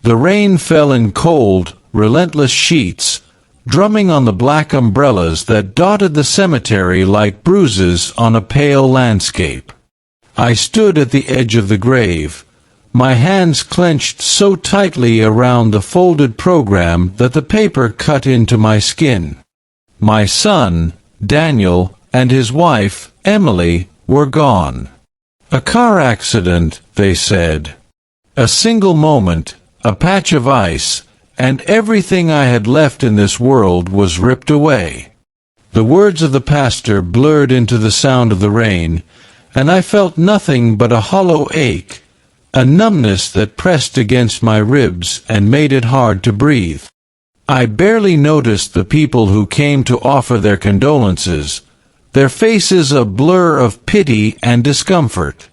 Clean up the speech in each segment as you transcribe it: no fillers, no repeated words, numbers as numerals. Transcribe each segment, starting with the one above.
The rain fell in cold, relentless sheets, drumming on the black umbrellas that dotted the cemetery like bruises on a pale landscape. I stood at the edge of the grave, my hands clenched so tightly around the folded program that the paper cut into my skin. My son, Daniel, and his wife, Emily, were gone. A car accident, they said. A single moment, a patch of ice, and everything I had left in this world was ripped away. The words of the pastor blurred into the sound of the rain, and I felt nothing but a hollow ache, a numbness that pressed against my ribs and made it hard to breathe. I barely noticed the people who came to offer their condolences, their faces a blur of pity and discomfort.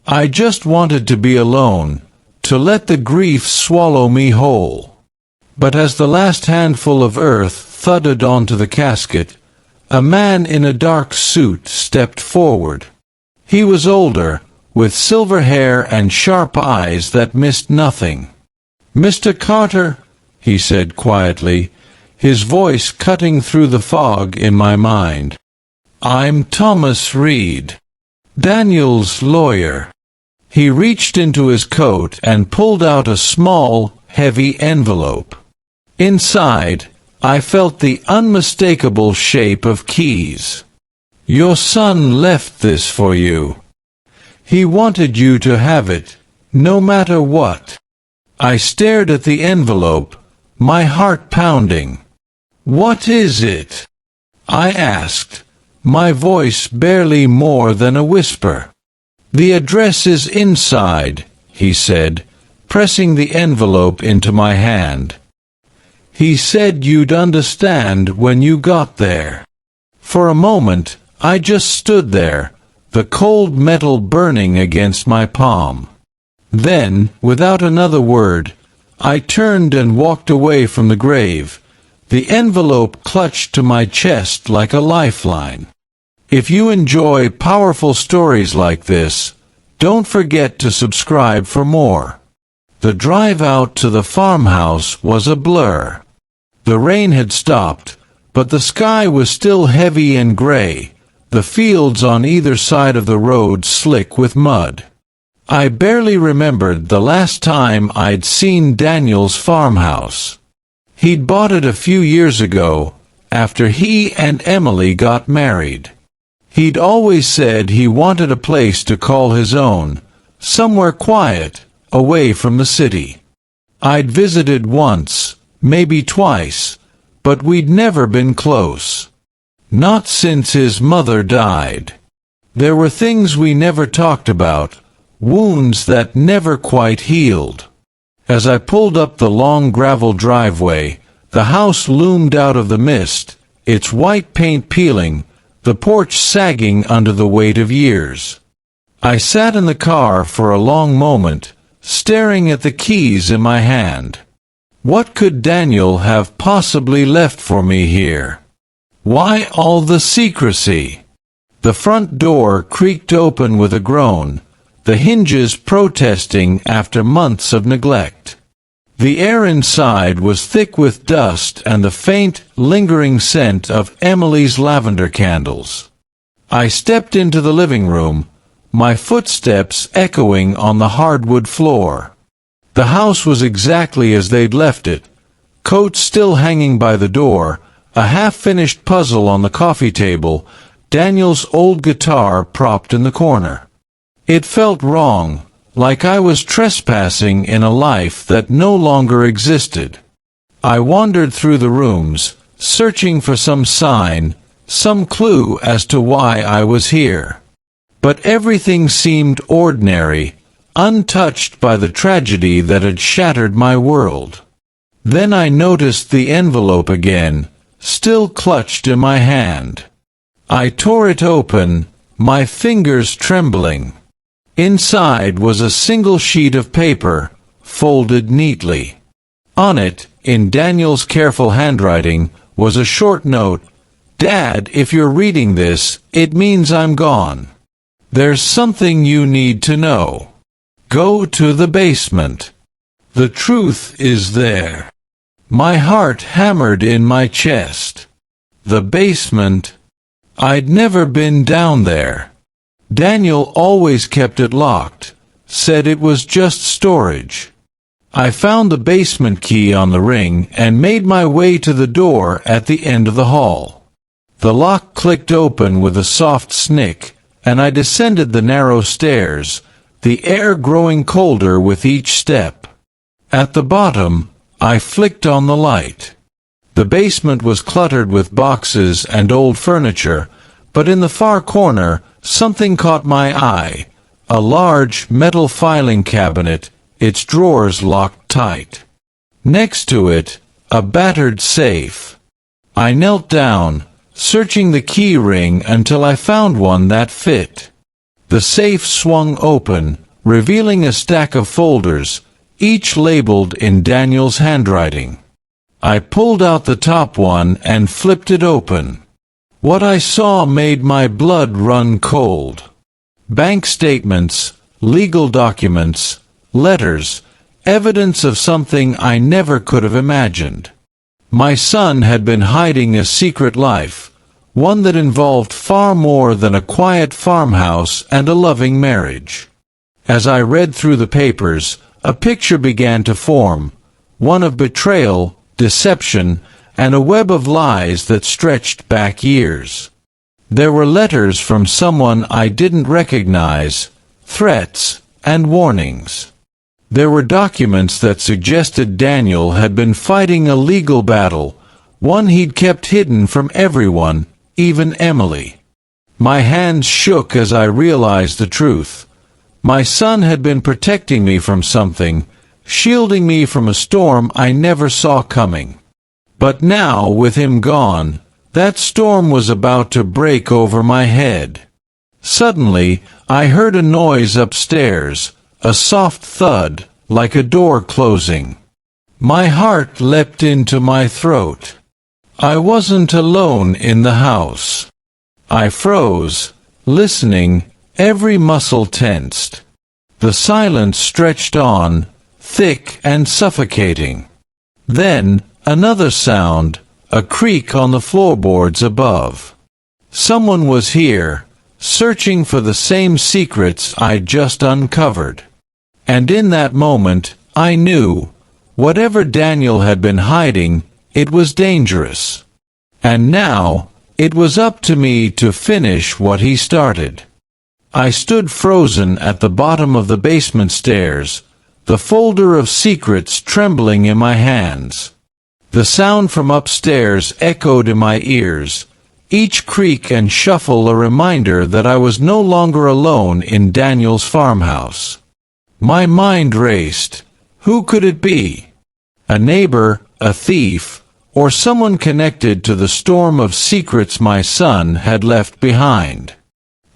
I just wanted to be alone, to let the grief swallow me whole. But as the last handful of earth thudded onto the casket, a man in a dark suit stepped forward. He was older, with silver hair and sharp eyes that missed nothing. "Mr. Carter," he said quietly, his voice cutting through the fog in my mind. "I'm Thomas Reed, Daniel's lawyer." He reached into his coat and pulled out a small, heavy envelope. Inside, I felt the unmistakable shape of keys. "Your son left this for you. He wanted you to have it, no matter what." I stared at the envelope, my heart pounding. "What is it?" I asked, my voice barely more than a whisper. "The address is inside," he said, pressing the envelope into my hand. "He said you'd understand when you got there." For a moment, I just stood there, the cold metal burning against my palm. Then, without another word, I turned and walked away from the grave, the envelope clutched to my chest like a lifeline. If you enjoy powerful stories like this, don't forget to subscribe for more. The drive out to the farmhouse was a blur. The rain had stopped, but the sky was still heavy and gray, the fields on either side of the road slick with mud. I barely remembered the last time I'd seen Daniel's farmhouse. He'd bought it a few years ago, after he and Emily got married. He'd always said he wanted a place to call his own, somewhere quiet, away from the city. I'd visited once, maybe twice, but we'd never been close. Not since his mother died. There were things we never talked about, wounds that never quite healed. As I pulled up the long gravel driveway, the house loomed out of the mist, its white paint peeling, the porch sagging under the weight of years. I sat in the car for a long moment, staring at the keys in my hand. What could Daniel have possibly left for me here? Why all the secrecy? The front door creaked open with a groan, the hinges protesting after months of neglect. The air inside was thick with dust and the faint, lingering scent of Emily's lavender candles. I stepped into the living room, my footsteps echoing on the hardwood floor. The house was exactly as they'd left it, coats still hanging by the door, a half-finished puzzle on the coffee table, Daniel's old guitar propped in the corner. It felt wrong, like I was trespassing in a life that no longer existed. I wandered through the rooms, searching for some sign, some clue as to why I was here. But everything seemed ordinary, untouched by the tragedy that had shattered my world. Then I noticed the envelope again, still clutched in my hand. I tore it open, my fingers trembling. Inside was a single sheet of paper, folded neatly. On it, in Daniel's careful handwriting, was a short note. "Dad, if you're reading this, it means I'm gone. There's something you need to know. Go to the basement." The truth is there. My heart hammered in my chest. The basement. I'd never been down there. Daniel always kept it locked, said it was just storage. I found the basement key on the ring and made my way to the door at the end of the hall. The lock clicked open with a soft snick, and I descended the narrow stairs, the air growing colder with each step. At the bottom, I flicked on the light. The basement was cluttered with boxes and old furniture, but in the far corner, something caught my eye. A large metal filing cabinet, its drawers locked tight. Next to it, a battered safe. I knelt down, searching the key ring until I found one that fit. The safe swung open, revealing a stack of folders, each labeled in Daniel's handwriting. I pulled out the top one and flipped it open. What I saw made my blood run cold. Bank statements, legal documents, letters, evidence of something I never could have imagined. My son had been hiding a secret life, one that involved far more than a quiet farmhouse and a loving marriage. As I read through the papers, a picture began to form, one of betrayal, deception, and a web of lies that stretched back years. There were letters from someone I didn't recognize, threats, and warnings. There were documents that suggested Daniel had been fighting a legal battle, one he'd kept hidden from everyone, even Emily. My hands shook as I realized the truth. My son had been protecting me from something, shielding me from a storm I never saw coming. But now, with him gone, that storm was about to break over my head. Suddenly, I heard a noise upstairs, a soft thud, like a door closing. My heart leapt into my throat. I wasn't alone in the house. I froze, listening, every muscle tensed. The silence stretched on, thick and suffocating. Then, another sound, a creak on the floorboards above. Someone was here, searching for the same secrets I'd just uncovered. And in that moment, I knew, whatever Daniel had been hiding, it was dangerous. And now, it was up to me to finish what he started. I stood frozen at the bottom of the basement stairs, the folder of secrets trembling in my hands. The sound from upstairs echoed in my ears, each creak and shuffle a reminder that I was no longer alone in Daniel's farmhouse. My mind raced. Who could it be? A neighbor, a thief, or someone connected to the storm of secrets my son had left behind?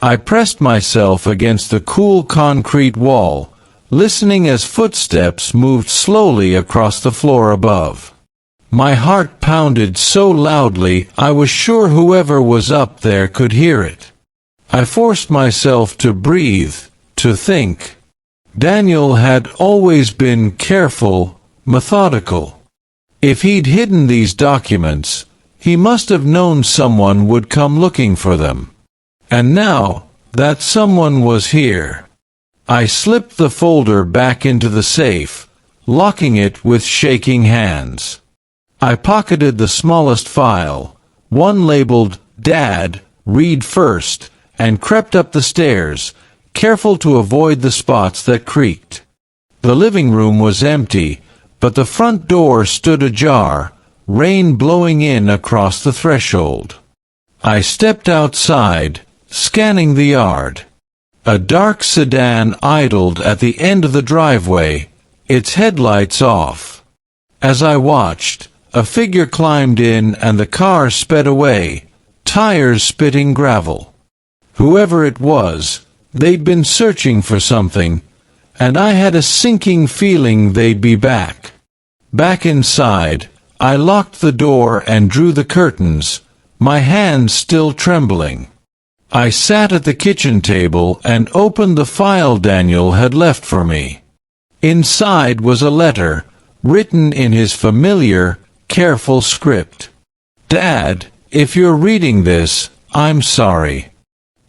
I pressed myself against the cool concrete wall, listening as footsteps moved slowly across the floor above. My heart pounded so loudly I was sure whoever was up there could hear it. I forced myself to breathe, to think. Daniel had always been careful, methodical. If he'd hidden these documents, he must have known someone would come looking for them. And now, that someone was here. I slipped the folder back into the safe, locking it with shaking hands. I pocketed the smallest file, one labeled, "Dad, read first," and crept up the stairs, careful to avoid the spots that creaked. The living room was empty, but the front door stood ajar, rain blowing in across the threshold. I stepped outside, scanning the yard. A dark sedan idled at the end of the driveway, its headlights off. As I watched, a figure climbed in and the car sped away, tires spitting gravel. Whoever it was, they'd been searching for something, and I had a sinking feeling they'd be back. Back inside, I locked the door and drew the curtains, my hands still trembling. I sat at the kitchen table and opened the file Daniel had left for me. Inside was a letter, written in his familiar, careful script. "Dad, if you're reading this, I'm sorry.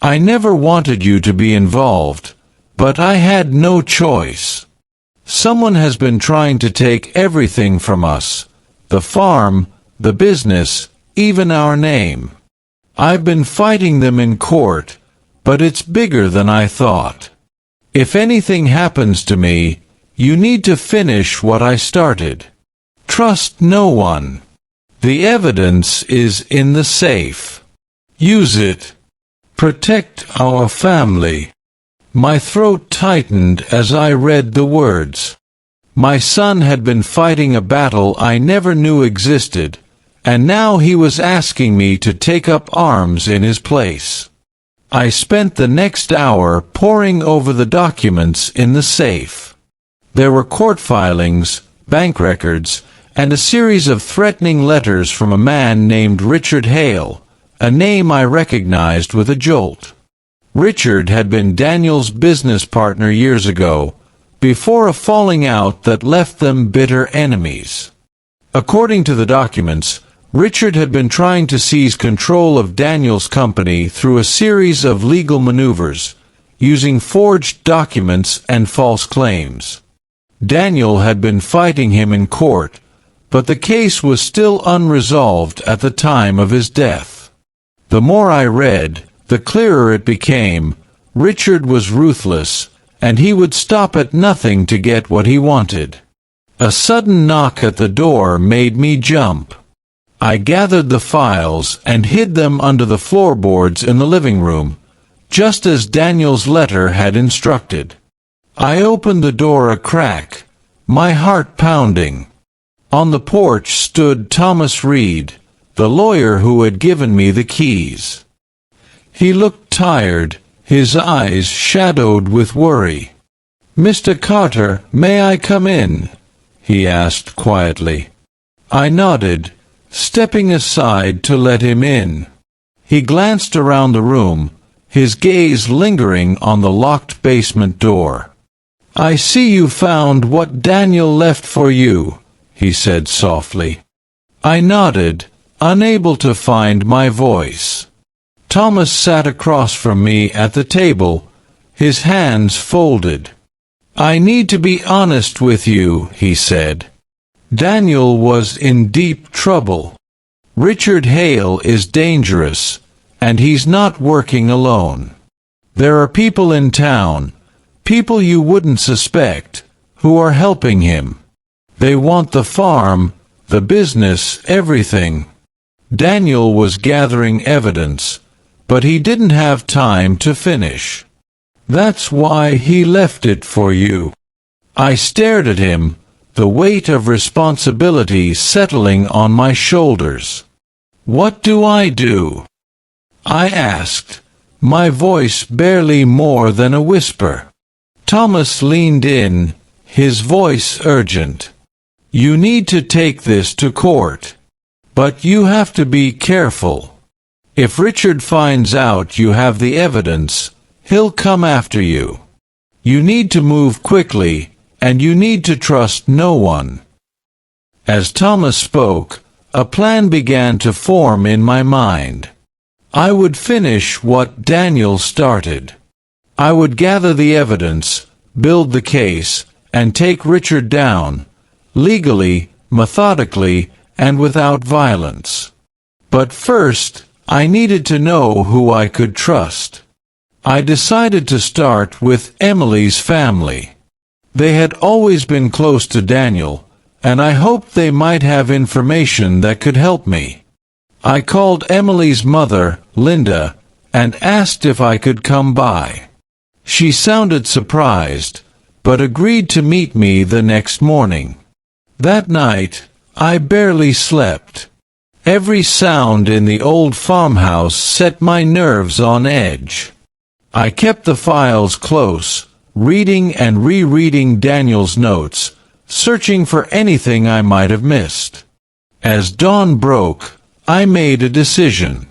I never wanted you to be involved, but I had no choice. Someone has been trying to take everything from us, the farm, the business, even our name. I've been fighting them in court, but it's bigger than I thought. If anything happens to me, you need to finish what I started. Trust no one. The evidence is in the safe. Use it. Protect our family." My throat tightened as I read the words. My son had been fighting a battle I never knew existed, and now he was asking me to take up arms in his place. I spent the next hour poring over the documents in the safe. There were court filings, bank records, and a series of threatening letters from a man named Richard Hale, a name I recognized with a jolt. Richard had been Daniel's business partner years ago, before a falling out that left them bitter enemies. According to the documents, Richard had been trying to seize control of Daniel's company through a series of legal maneuvers, using forged documents and false claims. Daniel had been fighting him in court, but the case was still unresolved at the time of his death. The more I read, the clearer it became. Richard was ruthless, and he would stop at nothing to get what he wanted. A sudden knock at the door made me jump. I gathered the files and hid them under the floorboards in the living room, just as Daniel's letter had instructed. I opened the door a crack, my heart pounding. On the porch stood Thomas Reed, the lawyer who had given me the keys. He looked tired, his eyes shadowed with worry. "Mr. Carter, may I come in?" he asked quietly. I nodded, stepping aside to let him in. He glanced around the room, his gaze lingering on the locked basement door. "I see you found what Daniel left for you," he said softly. I nodded, unable to find my voice. Thomas sat across from me at the table, his hands folded. "I need to be honest with you," he said. Daniel was in deep trouble. Richard Hale is dangerous, and he's not working alone. There are people in town, people you wouldn't suspect, who are helping him. They want the farm, the business, everything. Daniel was gathering evidence, but he didn't have time to finish. That's why he left it for you. I stared at him, the weight of responsibility settling on my shoulders. "What do I do?" I asked, my voice barely more than a whisper. Thomas leaned in, his voice urgent. "You need to take this to court. But you have to be careful. If Richard finds out you have the evidence, he'll come after you. You need to move quickly, and you need to trust no one." As Thomas spoke, a plan began to form in my mind. I would finish what Daniel started. I would gather the evidence, build the case, and take Richard down, legally, methodically, and without violence. But first, I needed to know who I could trust. I decided to start with Emily's family. They had always been close to Daniel, and I hoped they might have information that could help me. I called Emily's mother, Linda, and asked if I could come by. She sounded surprised, but agreed to meet me the next morning. That night, I barely slept. Every sound in the old farmhouse set my nerves on edge. I kept the files close, reading and rereading Daniel's notes, searching for anything I might have missed. As dawn broke, I made a decision.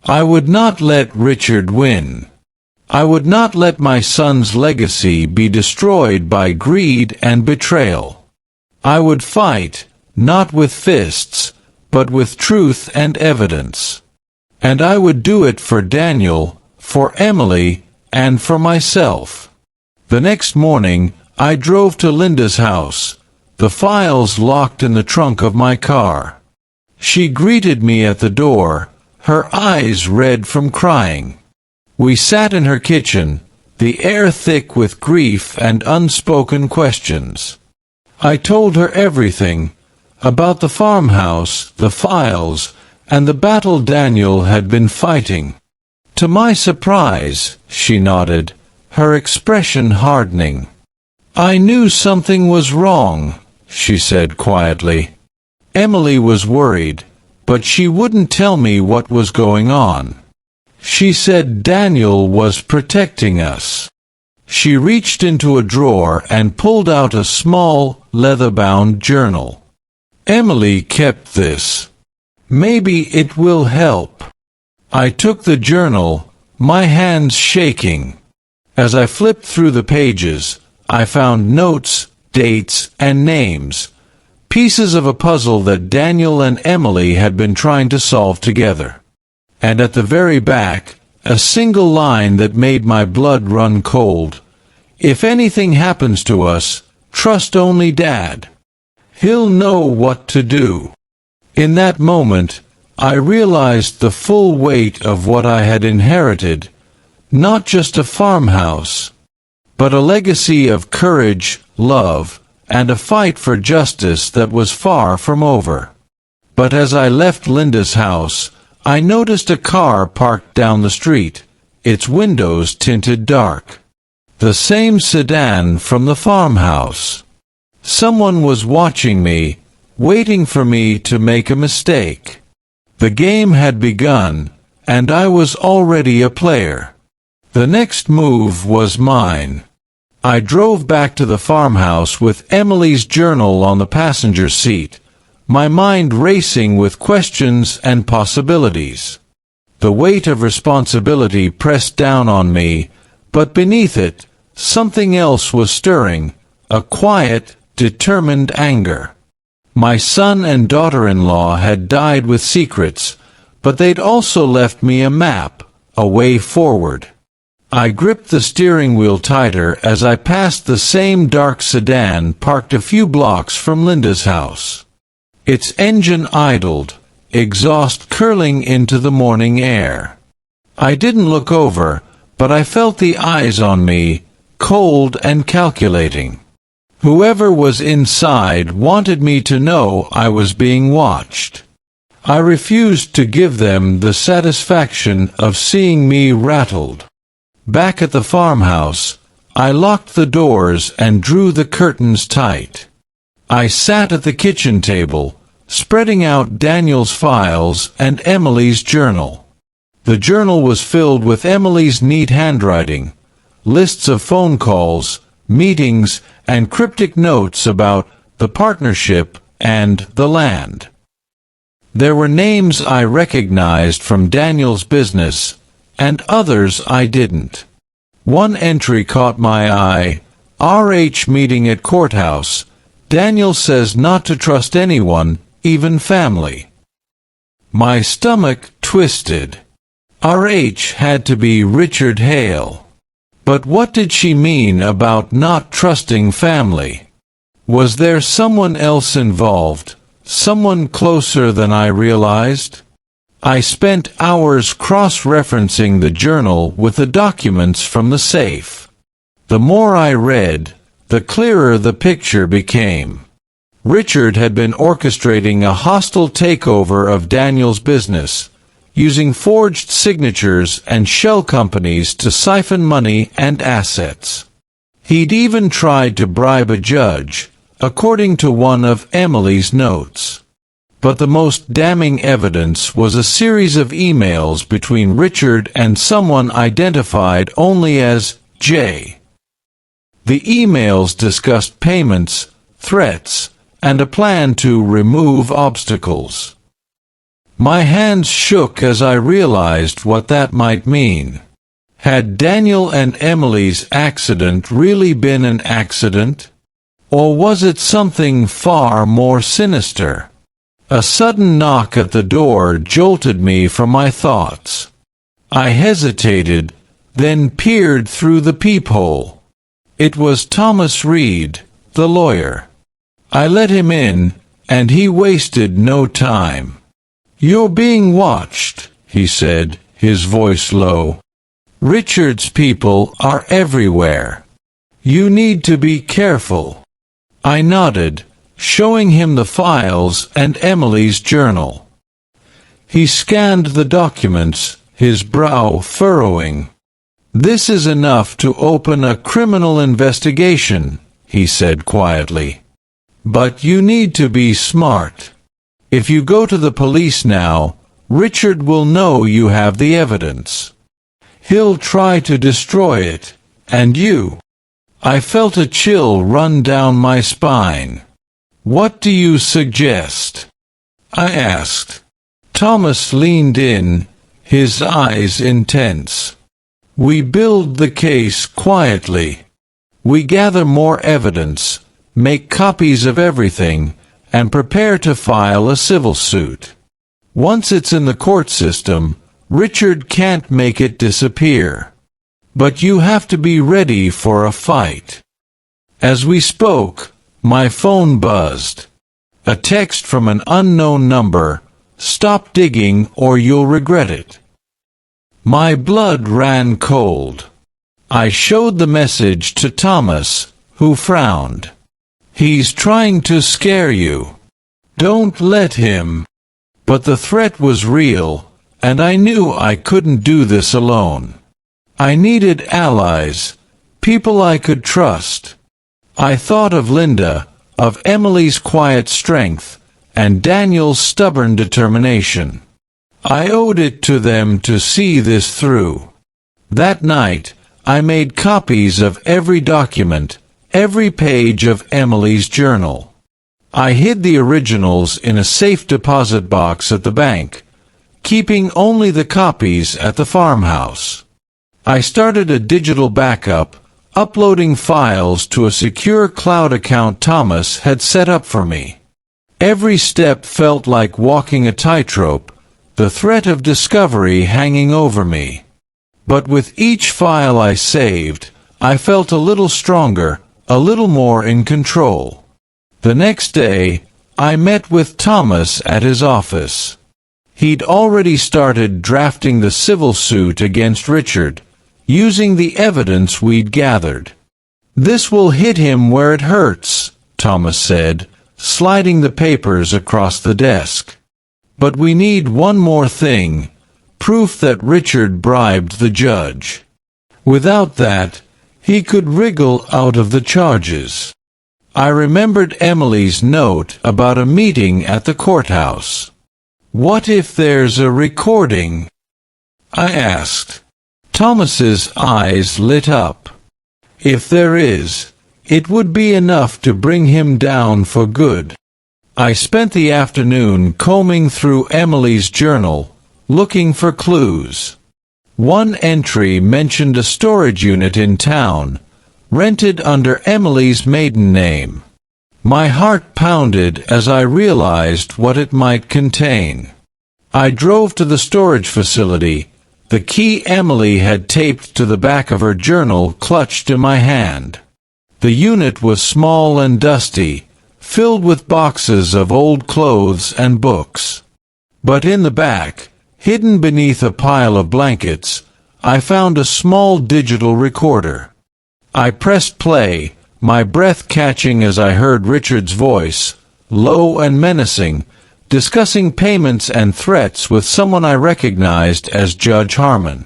I would not let Richard win. I would not let my son's legacy be destroyed by greed and betrayal. I would fight, not with fists, but with truth and evidence. And I would do it for Daniel, for Emily, and for myself. The next morning, I drove to Linda's house, the files locked in the trunk of my car. She greeted me at the door, her eyes red from crying. We sat in her kitchen, the air thick with grief and unspoken questions. I told her everything, about the farmhouse, the files, and the battle Daniel had been fighting. To my surprise, she nodded, her expression hardening. I knew something was wrong, she said quietly. Emily was worried, but she wouldn't tell me what was going on. She said Daniel was protecting us. She reached into a drawer and pulled out a small, leather-bound journal. Emily kept this. Maybe it will help. I took the journal, my hands shaking. As I flipped through the pages, I found notes, dates, and names, pieces of a puzzle that Daniel and Emily had been trying to solve together. And at the very back, a single line that made my blood run cold. If anything happens to us, trust only Dad. He'll know what to do. In that moment, I realized the full weight of what I had inherited, not just a farmhouse, but a legacy of courage, love, and a fight for justice that was far from over. But as I left Linda's house, I noticed a car parked down the street, its windows tinted dark. The same sedan from the farmhouse. Someone was watching me, waiting for me to make a mistake. The game had begun, and I was already a player. The next move was mine. I drove back to the farmhouse with Emily's journal on the passenger seat, my mind racing with questions and possibilities. The weight of responsibility pressed down on me, but beneath it, something else was stirring, a quiet, determined anger. My son and daughter-in-law had died with secrets, but they'd also left me a map, a way forward. I gripped the steering wheel tighter as I passed the same dark sedan parked a few blocks from Linda's house. Its engine idled, exhaust curling into the morning air. I didn't look over, but I felt the eyes on me, cold and calculating. Whoever was inside wanted me to know I was being watched. I refused to give them the satisfaction of seeing me rattled. Back at the farmhouse, I locked the doors and drew the curtains tight. I sat at the kitchen table, spreading out Daniel's files and Emily's journal. The journal was filled with Emily's neat handwriting, lists of phone calls, meetings, and cryptic notes about the partnership and the land. There were names I recognized from Daniel's business, and others I didn't. One entry caught my eye. RH meeting at courthouse. Daniel says not to trust anyone, even family. My stomach twisted. RH had to be Richard Hale. But what did she mean about not trusting family? Was there someone else involved, someone closer than I realized? I spent hours cross-referencing the journal with the documents from the safe. The more I read, the clearer the picture became. Richard had been orchestrating a hostile takeover of Daniel's business, using forged signatures and shell companies to siphon money and assets. He'd even tried to bribe a judge, according to one of Emily's notes. But the most damning evidence was a series of emails between Richard and someone identified only as J. The emails discussed payments, threats, and a plan to remove obstacles. My hands shook as I realized what that might mean. Had Daniel and Emily's accident really been an accident? Or was it something far more sinister? A sudden knock at the door jolted me from my thoughts. I hesitated, then peered through the peephole. It was Thomas Reed, the lawyer. I let him in, and he wasted no time. "You're being watched," he said, his voice low. "Richard's people are everywhere. You need to be careful." I nodded, showing him the files and Emily's journal. He scanned the documents, his brow furrowing. "This is enough to open a criminal investigation," he said quietly. "But you need to be smart. If you go to the police now, Richard will know you have the evidence. He'll try to destroy it, and you." I felt a chill run down my spine. "What do you suggest?" I asked. Thomas leaned in, his eyes intense. "We build the case quietly. We gather more evidence, make copies of everything, and prepare to file a civil suit. Once it's in the court system, Richard can't make it disappear. But you have to be ready for a fight." As we spoke, my phone buzzed. A text from an unknown number: "Stop digging or you'll regret it." My blood ran cold. I showed the message to Thomas, who frowned. "He's trying to scare you. Don't let him." But the threat was real, and I knew I couldn't do this alone. I needed allies, people I could trust. I thought of Linda, of Emily's quiet strength, and Daniel's stubborn determination. I owed it to them to see this through. That night, I made copies of every document, every page of Emily's journal. I hid the originals in a safe deposit box at the bank, keeping only the copies at the farmhouse. I started a digital backup, uploading files to a secure cloud account Thomas had set up for me. Every step felt like walking a tightrope, the threat of discovery hanging over me. But with each file I saved, I felt a little stronger, a little more in control. The next day, I met with Thomas at his office. He'd already started drafting the civil suit against Richard, using the evidence we'd gathered. "This will hit him where it hurts," Thomas said, sliding the papers across the desk. "But we need one more thing: proof that Richard bribed the judge. Without that, he could wriggle out of the charges." I remembered Emily's note about a meeting at the courthouse. "What if there's a recording?" I asked. Thomas's eyes lit up. "If there is, it would be enough to bring him down for good." I spent the afternoon combing through Emily's journal, looking for clues. One entry mentioned a storage unit in town, rented under Emily's maiden name. My heart pounded as I realized what it might contain. I drove to the storage facility, the key Emily had taped to the back of her journal clutched in my hand. The unit was small and dusty, filled with boxes of old clothes and books. But in the back, hidden beneath a pile of blankets, I found a small digital recorder. I pressed play, my breath catching as I heard Richard's voice, low and menacing, discussing payments and threats with someone I recognized as Judge Harmon.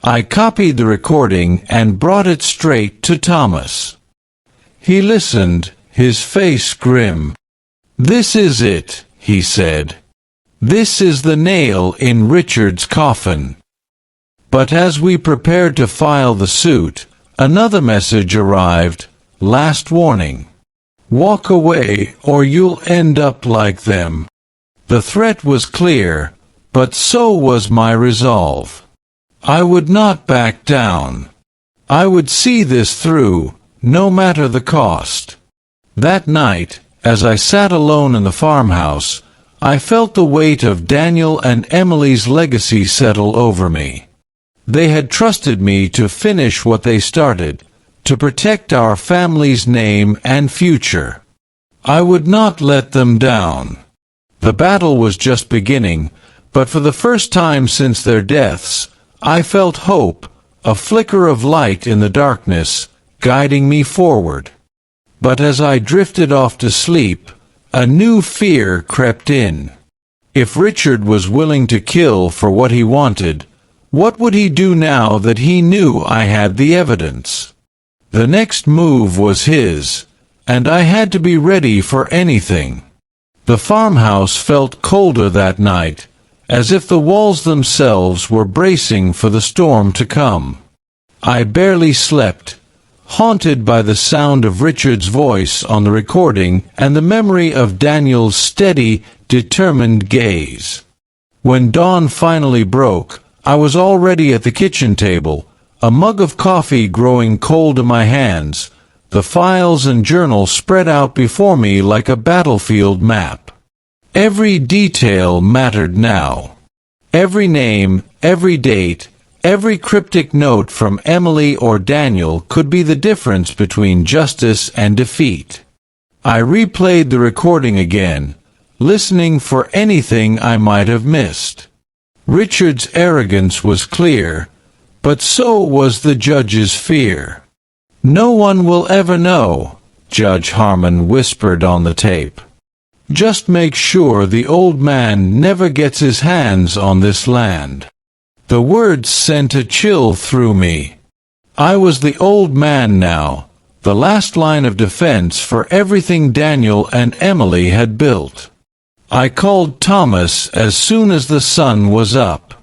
I copied the recording and brought it straight to Thomas. He listened, his face grim. "This is it," he said. "This is the nail in Richard's coffin." But as we prepared to file the suit, another message arrived: "Last warning. Walk away or you'll end up like them." The threat was clear, but so was my resolve. I would not back down. I would see this through, no matter the cost. That night, as I sat alone in the farmhouse, I felt the weight of Daniel and Emily's legacy settle over me. They had trusted me to finish what they started, to protect our family's name and future. I would not let them down. The battle was just beginning, but for the first time since their deaths, I felt hope, a flicker of light in the darkness, guiding me forward. But as I drifted off to sleep, a new fear crept in. If Richard was willing to kill for what he wanted, what would he do now that he knew I had the evidence? The next move was his, and I had to be ready for anything. The farmhouse felt colder that night, as if the walls themselves were bracing for the storm to come. I barely slept, haunted by the sound of Richard's voice on the recording and the memory of Daniel's steady, determined gaze. When dawn finally broke, I was already at the kitchen table, a mug of coffee growing cold in my hands, the files and journal spread out before me like a battlefield map. Every detail mattered now. Every name, every date, every cryptic note from Emily or Daniel could be the difference between justice and defeat. I replayed the recording again, listening for anything I might have missed. Richard's arrogance was clear, but so was the judge's fear. "No one will ever know," Judge Harmon whispered on the tape. "Just make sure the old man never gets his hands on this land." The words sent a chill through me. I was the old man now, the last line of defense for everything Daniel and Emily had built. I called Thomas as soon as the sun was up.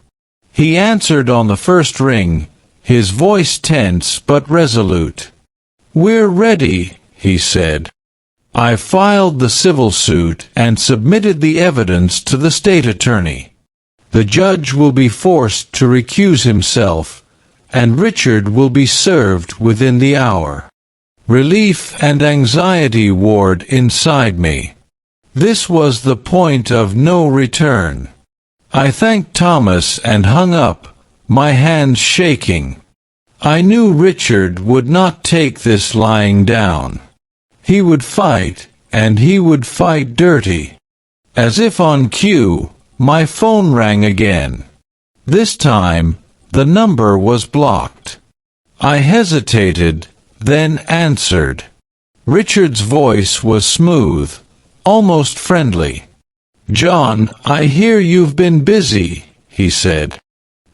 He answered on the first ring, his voice tense but resolute. "We're ready," he said. I filed the civil suit and submitted the evidence to the state attorney. The judge will be forced to recuse himself, and Richard will be served within the hour. Relief and anxiety warred inside me. This was the point of no return. I thanked Thomas and hung up, my hands shaking. I knew Richard would not take this lying down. He would fight, and he would fight dirty. As if on cue, my phone rang again. This time, the number was blocked. I hesitated, then answered. Richard's voice was smooth, almost friendly. "John, I hear you've been busy," he said.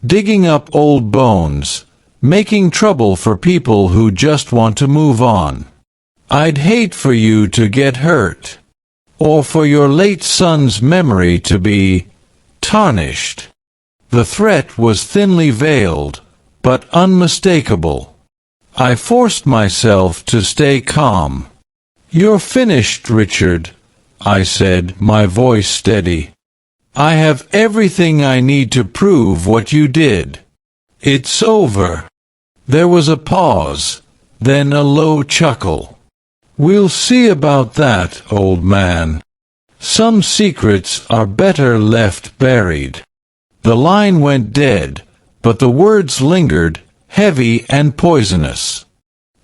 "Digging up old bones, making trouble for people who just want to move on. I'd hate for you to get hurt, or for your late son's memory to be tarnished." The threat was thinly veiled, but unmistakable. I forced myself to stay calm. "You're finished, Richard," I said, my voice steady. "I have everything I need to prove what you did. It's over." There was a pause, then a low chuckle. "We'll see about that, old man. Some secrets are better left buried." The line went dead, but the words lingered, heavy and poisonous.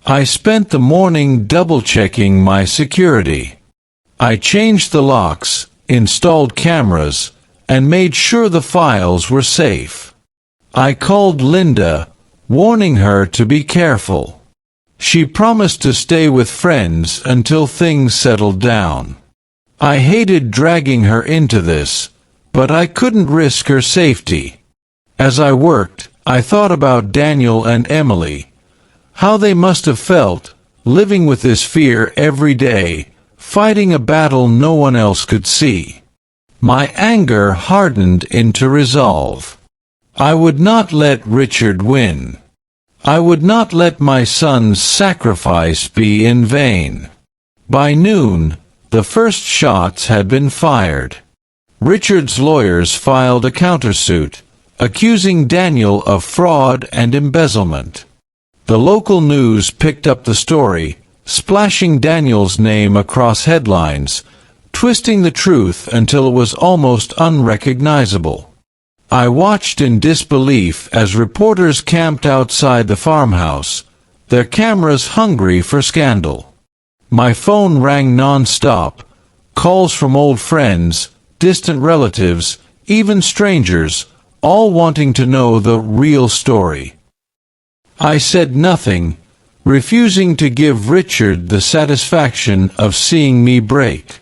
I spent the morning double-checking my security. I changed the locks, installed cameras, and made sure the files were safe. I called Linda, warning her to be careful. She promised to stay with friends until things settled down. I hated dragging her into this, but I couldn't risk her safety. As I worked, I thought about Daniel and Emily, how they must have felt, living with this fear every day, fighting a battle no one else could see. My anger hardened into resolve. I would not let Richard win. I would not let my son's sacrifice be in vain. By noon, the first shots had been fired. Richard's lawyers filed a countersuit, accusing Daniel of fraud and embezzlement. The local news picked up the story, splashing Daniel's name across headlines, twisting the truth until it was almost unrecognizable. I watched in disbelief as reporters camped outside the farmhouse, their cameras hungry for scandal. My phone rang non-stop, calls from old friends, distant relatives, even strangers, all wanting to know the real story. I said nothing, refusing to give Richard the satisfaction of seeing me break.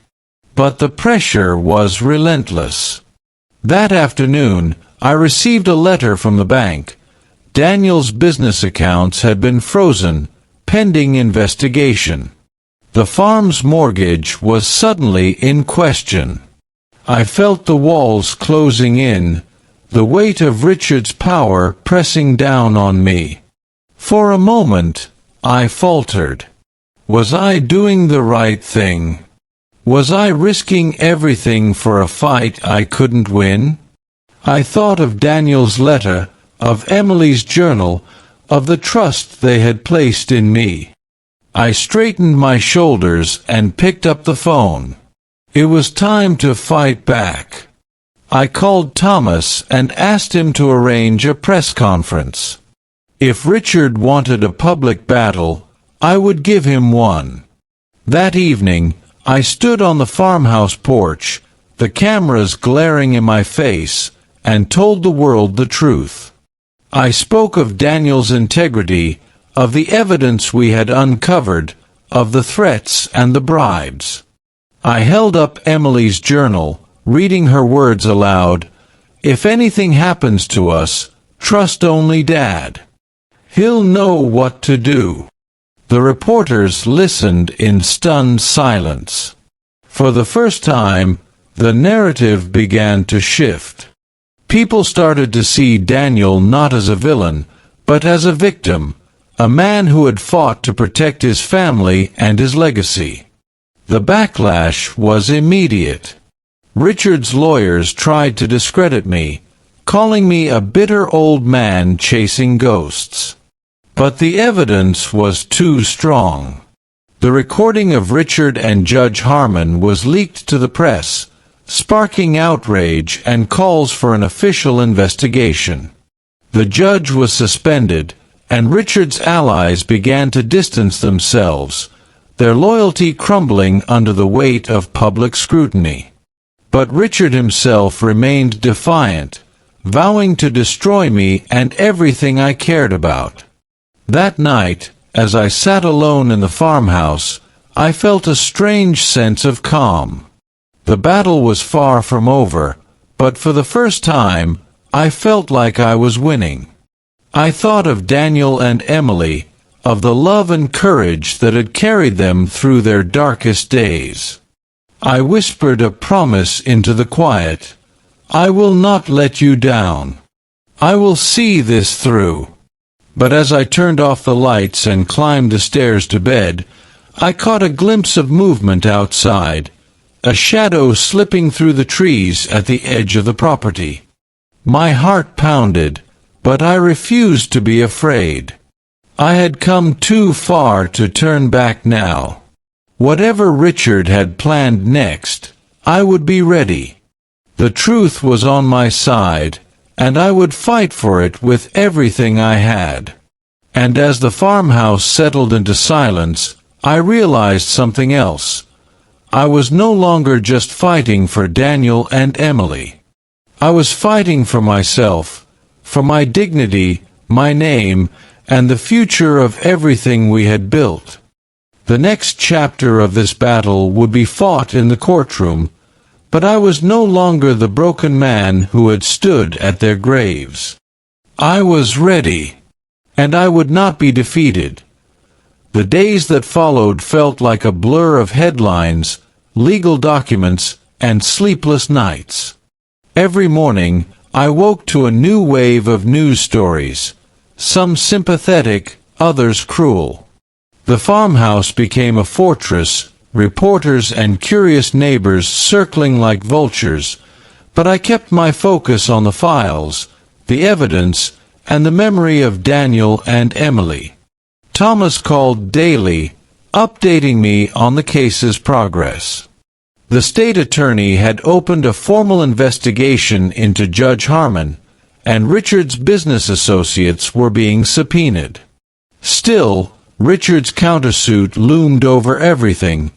But the pressure was relentless. That afternoon, I received a letter from the bank. Daniel's business accounts had been frozen, pending investigation. The farm's mortgage was suddenly in question. I felt the walls closing in, the weight of Richard's power pressing down on me. For a moment, I faltered. Was I doing the right thing? Was I risking everything for a fight I couldn't win? I thought of Daniel's letter, of Emily's journal, of the trust they had placed in me. I straightened my shoulders and picked up the phone. It was time to fight back. I called Thomas and asked him to arrange a press conference. If Richard wanted a public battle, I would give him one. That evening, I stood on the farmhouse porch, the cameras glaring in my face, and told the world the truth. I spoke of Daniel's integrity, of the evidence we had uncovered, of the threats and the bribes. I held up Emily's journal, reading her words aloud. If anything happens to us, trust only Dad. He'll know what to do. The reporters listened in stunned silence. For the first time, the narrative began to shift. People started to see Daniel not as a villain, but as a victim, a man who had fought to protect his family and his legacy. The backlash was immediate. Richard's lawyers tried to discredit me, calling me a bitter old man chasing ghosts. But the evidence was too strong. The recording of Richard and Judge Harmon was leaked to the press, sparking outrage and calls for an official investigation. The judge was suspended, and Richard's allies began to distance themselves, their loyalty crumbling under the weight of public scrutiny. But Richard himself remained defiant, vowing to destroy me and everything I cared about. That night, as I sat alone in the farmhouse, I felt a strange sense of calm. The battle was far from over, but for the first time, I felt like I was winning. I thought of Daniel and Emily, of the love and courage that had carried them through their darkest days. I whispered a promise into the quiet. I will not let you down. I will see this through. But as I turned off the lights and climbed the stairs to bed, I caught a glimpse of movement outside, a shadow slipping through the trees at the edge of the property. My heart pounded, but I refused to be afraid. I had come too far to turn back now. Whatever Richard had planned next, I would be ready. The truth was on my side, and I would fight for it with everything I had. And as the farmhouse settled into silence, I realized something else. I was no longer just fighting for Daniel and Emily. I was fighting for myself, for my dignity, my name, and the future of everything we had built. The next chapter of this battle would be fought in the courtroom, but I was no longer the broken man who had stood at their graves. I was ready, and I would not be defeated. The days that followed felt like a blur of headlines, legal documents, and sleepless nights. Every morning, I woke to a new wave of news stories, some sympathetic, others cruel. The farmhouse became a fortress, reporters and curious neighbors circling like vultures, but I kept my focus on the files, the evidence, and the memory of Daniel and Emily. Thomas called daily, updating me on the case's progress. The state attorney had opened a formal investigation into Judge Harmon, and Richard's business associates were being subpoenaed. Still, Richard's countersuit loomed over everything,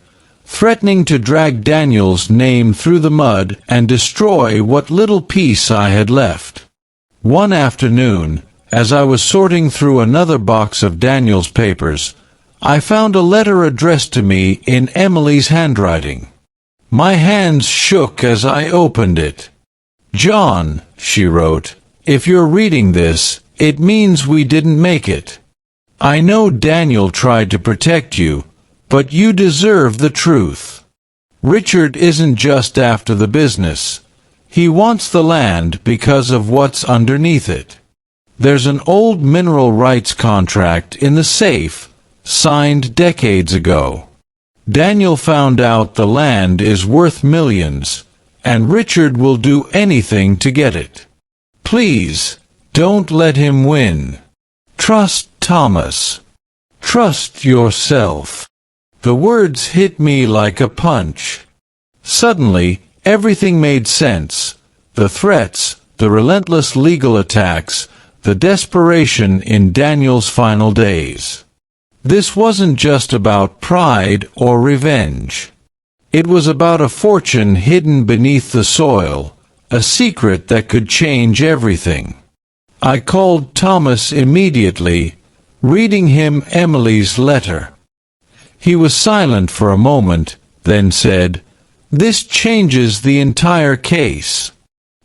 threatening to drag Daniel's name through the mud and destroy what little peace I had left. One afternoon, as I was sorting through another box of Daniel's papers, I found a letter addressed to me in Emily's handwriting. My hands shook as I opened it. "John," she wrote, "if you're reading this, it means we didn't make it. I know Daniel tried to protect you, but you deserve the truth. Richard isn't just after the business. He wants the land because of what's underneath it. There's an old mineral rights contract in the safe, signed decades ago. Daniel found out the land is worth millions, and Richard will do anything to get it. Please, don't let him win. Trust Thomas. Trust yourself." The words hit me like a punch. Suddenly, everything made sense. The threats, the relentless legal attacks, the desperation in Daniel's final days. This wasn't just about pride or revenge. It was about a fortune hidden beneath the soil, a secret that could change everything. I called Thomas immediately, reading him Emily's letter. He was silent for a moment, then said, "This changes the entire case.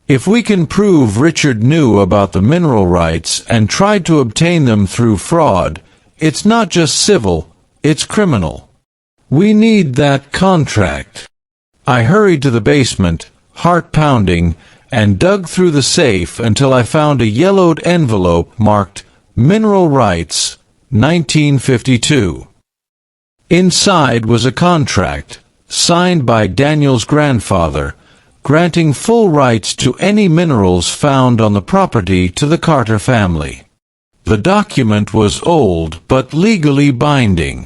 If we can prove Richard knew about the mineral rights and tried to obtain them through fraud, it's not just civil, it's criminal. We need that contract." I hurried to the basement, heart pounding, and dug through the safe until I found a yellowed envelope marked "Mineral Rights, 1952. Inside was a contract, signed by Daniel's grandfather, granting full rights to any minerals found on the property to the Carter family. The document was old but legally binding.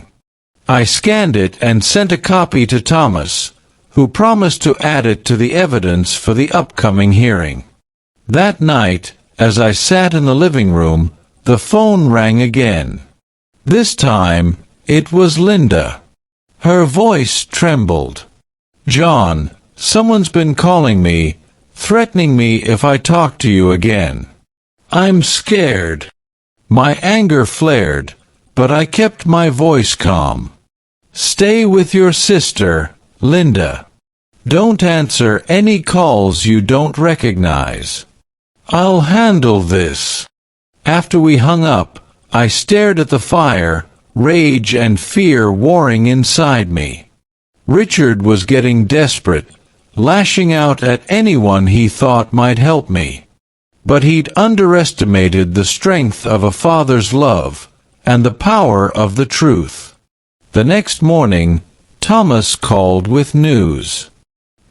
I scanned it and sent a copy to Thomas, who promised to add it to the evidence for the upcoming hearing. That night, as I sat in the living room, the phone rang again. This time, it was Linda. Her voice trembled. "John, someone's been calling me, threatening me if I talk to you again. I'm scared." My anger flared, but I kept my voice calm. "Stay with your sister, Linda. Don't answer any calls you don't recognize. I'll handle this." After we hung up, I stared at the fire, rage and fear warring inside me. Richard was getting desperate, lashing out at anyone he thought might help me. But he'd underestimated the strength of a father's love, and the power of the truth. The next morning, Thomas called with news.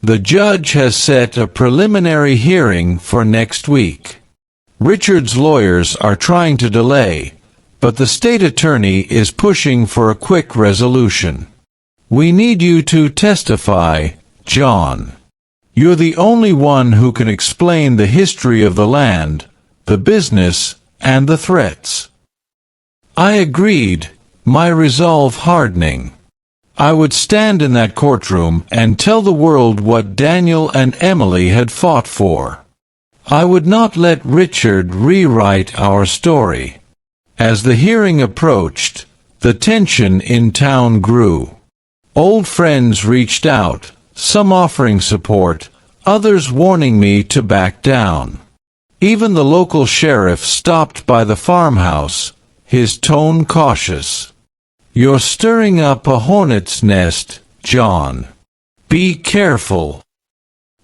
"The judge has set a preliminary hearing for next week. Richard's lawyers are trying to delay, but the state attorney is pushing for a quick resolution. We need you to testify, John. You're the only one who can explain the history of the land, the business, and the threats." I agreed, my resolve hardening. I would stand in that courtroom and tell the world what Daniel and Emily had fought for. I would not let Richard rewrite our story. As the hearing approached, the tension in town grew. Old friends reached out, some offering support, others warning me to back down. Even the local sheriff stopped by the farmhouse, his tone cautious. "You're stirring up a hornet's nest, John. Be careful."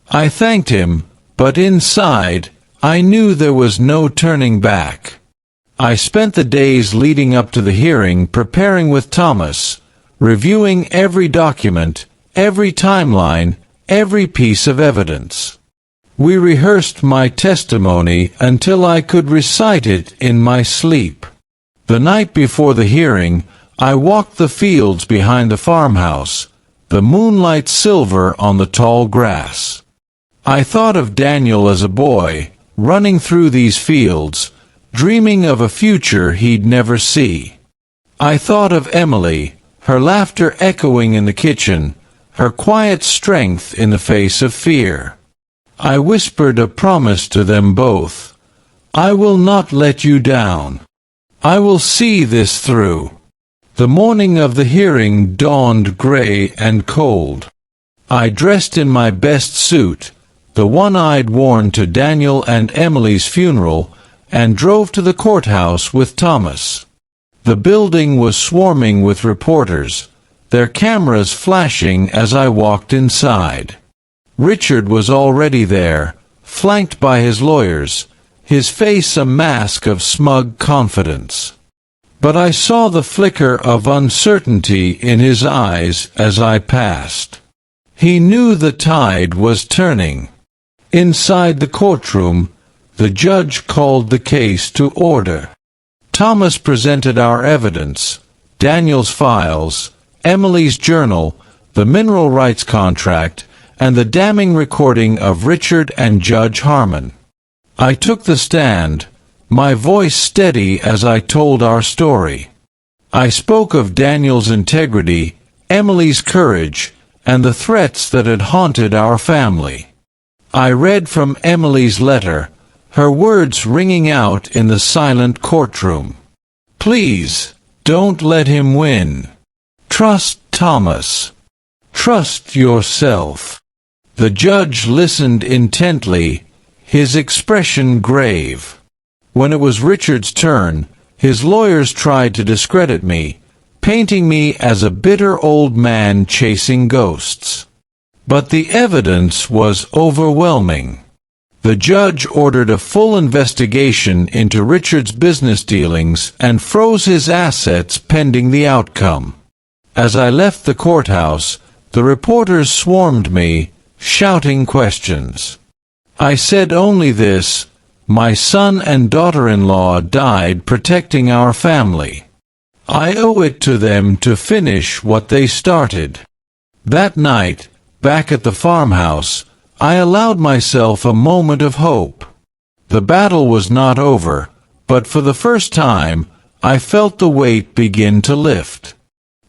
I thanked him, but inside, I knew there was no turning back. I spent the days leading up to the hearing preparing with Thomas, reviewing every document, every timeline, every piece of evidence. We rehearsed my testimony until I could recite it in my sleep. The night before the hearing, I walked the fields behind the farmhouse, the moonlight silver on the tall grass. I thought of Daniel as a boy, running through these fields, dreaming of a future he'd never see. I thought of Emily, her laughter echoing in the kitchen, her quiet strength in the face of fear. I whispered a promise to them both. I will not let you down. I will see this through. The morning of the hearing dawned gray and cold. I dressed in my best suit, the one I'd worn to Daniel and Emily's funeral, and drove to the courthouse with Thomas. The building was swarming with reporters, their cameras flashing as I walked inside. Richard was already there, flanked by his lawyers, his face a mask of smug confidence. But I saw the flicker of uncertainty in his eyes as I passed. He knew the tide was turning. Inside the courtroom, the judge called the case to order. Thomas presented our evidence, Daniel's files, Emily's journal, the mineral rights contract, and the damning recording of Richard and Judge Harmon. I took the stand, my voice steady as I told our story. I spoke of Daniel's integrity, Emily's courage, and the threats that had haunted our family. I read from Emily's letter, her words ringing out in the silent courtroom. Please, don't let him win. Trust Thomas. Trust yourself. The judge listened intently, his expression grave. When it was Richard's turn, his lawyers tried to discredit me, painting me as a bitter old man chasing ghosts. But the evidence was overwhelming. The judge ordered a full investigation into Richard's business dealings and froze his assets pending the outcome. As I left the courthouse, the reporters swarmed me, shouting questions. I said only this: my son and daughter-in-law died protecting our family. I owe it to them to finish what they started. That night, back at the farmhouse, I allowed myself a moment of hope. The battle was not over, but for the first time, I felt the weight begin to lift.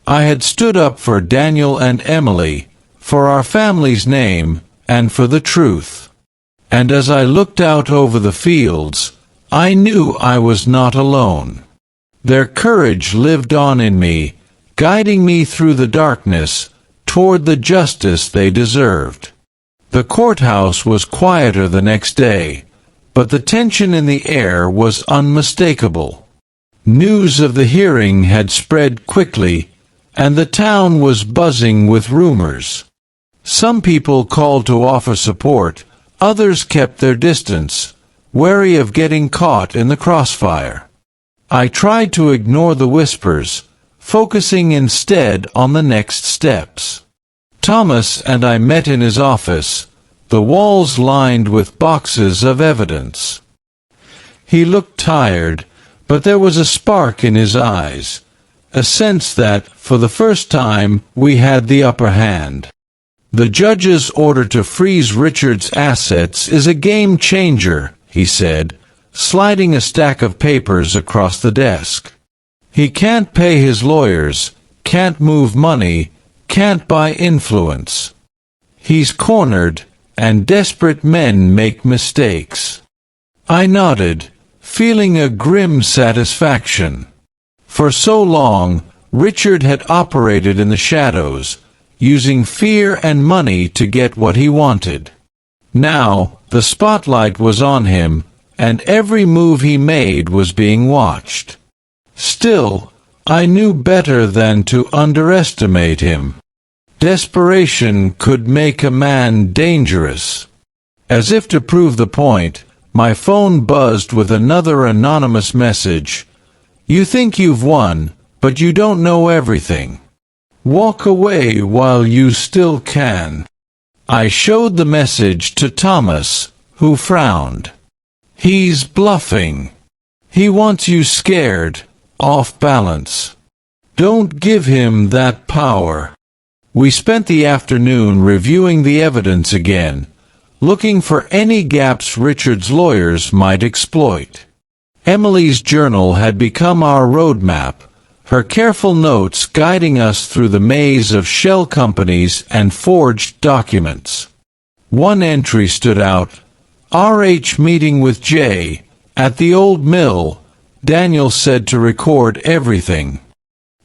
I had stood up for Daniel and Emily, for our family's name, and for the truth. And as I looked out over the fields, I knew I was not alone. Their courage lived on in me, guiding me through the darkness, toward the justice they deserved. The courthouse was quieter the next day, but the tension in the air was unmistakable. News of the hearing had spread quickly, and the town was buzzing with rumors. Some people called to offer support, others kept their distance, wary of getting caught in the crossfire. I tried to ignore the whispers, focusing instead on the next steps. Thomas and I met in his office, the walls lined with boxes of evidence. He looked tired, but there was a spark in his eyes, a sense that, for the first time, we had the upper hand. The judge's order to freeze Richard's assets is a game changer, he said, sliding a stack of papers across the desk. He can't pay his lawyers, can't move money, can't buy influence. He's cornered, and desperate men make mistakes. I nodded, feeling a grim satisfaction. For so long, Richard had operated in the shadows, using fear and money to get what he wanted. Now, the spotlight was on him, and every move he made was being watched. Still, I knew better than to underestimate him. Desperation could make a man dangerous. As if to prove the point, my phone buzzed with another anonymous message. You think you've won, but you don't know everything. Walk away while you still can. I showed the message to Thomas, who frowned. "He's bluffing. He wants you scared, off balance. Don't give him that power." We spent the afternoon reviewing the evidence again, looking for any gaps Richard's lawyers might exploit. Emily's journal had become our roadmap, her careful notes guiding us through the maze of shell companies and forged documents. One entry stood out: RH meeting with Jay. At the old mill, Daniel said to record everything.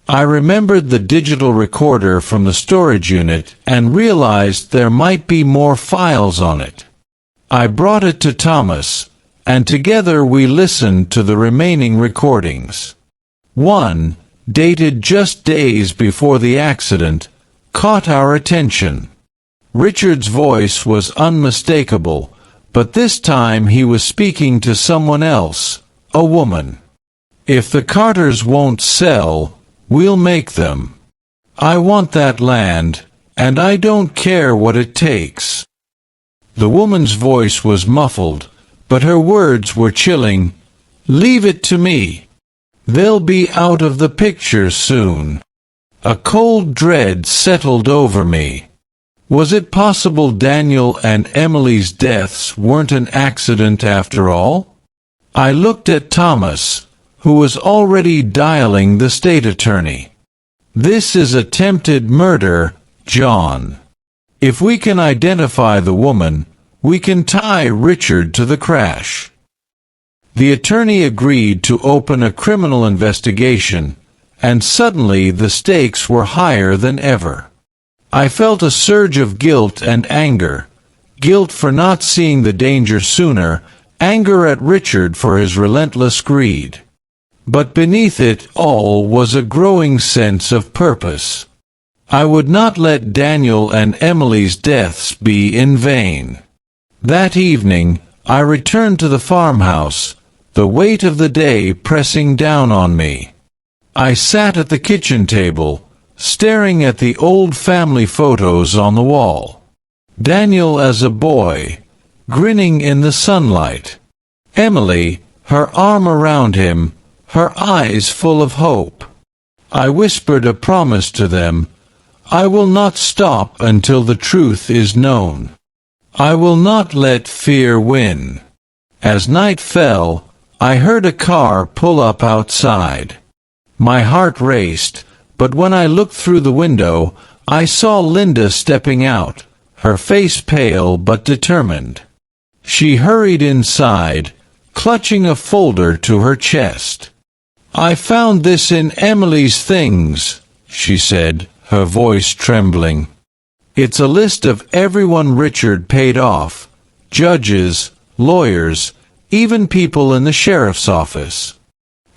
I remembered the digital recorder from the storage unit and realized there might be more files on it. I brought it to Thomas, and together we listened to the remaining recordings. One, dated just days before the accident, caught our attention. Richard's voice was unmistakable, but this time he was speaking to someone else, a woman. "If the Carters won't sell, we'll make them. I want that land, and I don't care what it takes." The woman's voice was muffled, but her words were chilling. "Leave it to me. They'll be out of the picture soon." A cold dread settled over me. Was it possible Daniel and Emily's deaths weren't an accident after all? I looked at Thomas, who was already dialing the state attorney. "This is attempted murder, John. If we can identify the woman, we can tie Richard to the crash." The attorney agreed to open a criminal investigation, and suddenly the stakes were higher than ever. I felt a surge of guilt and anger. Guilt for not seeing the danger sooner, anger at Richard for his relentless greed. But beneath it all was a growing sense of purpose. I would not let Daniel and Emily's deaths be in vain. That evening, I returned to the farmhouse, the weight of the day pressing down on me. I sat at the kitchen table, staring at the old family photos on the wall. Daniel as a boy, grinning in the sunlight. Emily, her arm around him, her eyes full of hope. I whispered a promise to them: "I will not stop until the truth is known. I will not let fear win." As night fell, I heard a car pull up outside. My heart raced, but when I looked through the window, I saw Linda stepping out, her face pale but determined. She hurried inside, clutching a folder to her chest. "I found this in Emily's things," she said, her voice trembling. "It's a list of everyone Richard paid off: judges, lawyers, even people in the sheriff's office.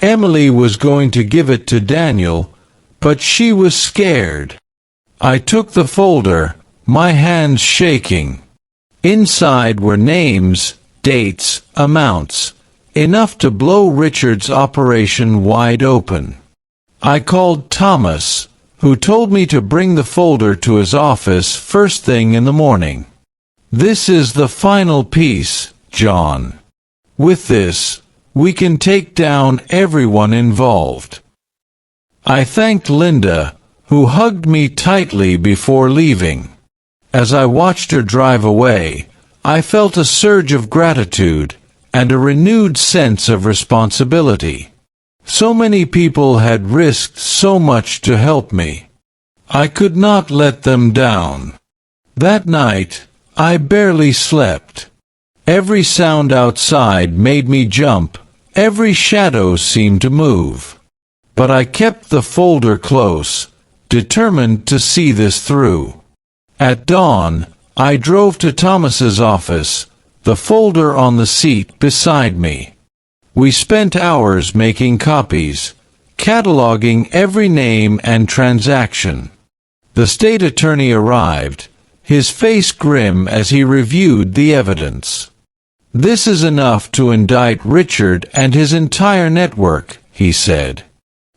Emily was going to give it to Daniel, but she was scared." I took the folder, my hands shaking. Inside were names, dates, amounts, enough to blow Richard's operation wide open. I called Thomas, who told me to bring the folder to his office first thing in the morning. "This is the final piece, John. With this, we can take down everyone involved." I thanked Linda, who hugged me tightly before leaving. As I watched her drive away, I felt a surge of gratitude and a renewed sense of responsibility. So many people had risked so much to help me. I could not let them down. That night, I barely slept. Every sound outside made me jump, every shadow seemed to move. But I kept the folder close, determined to see this through. At dawn, I drove to Thomas's office, the folder on the seat beside me. We spent hours making copies, cataloging every name and transaction. The state attorney arrived, his face grim as he reviewed the evidence. "This is enough to indict Richard and his entire network," he said.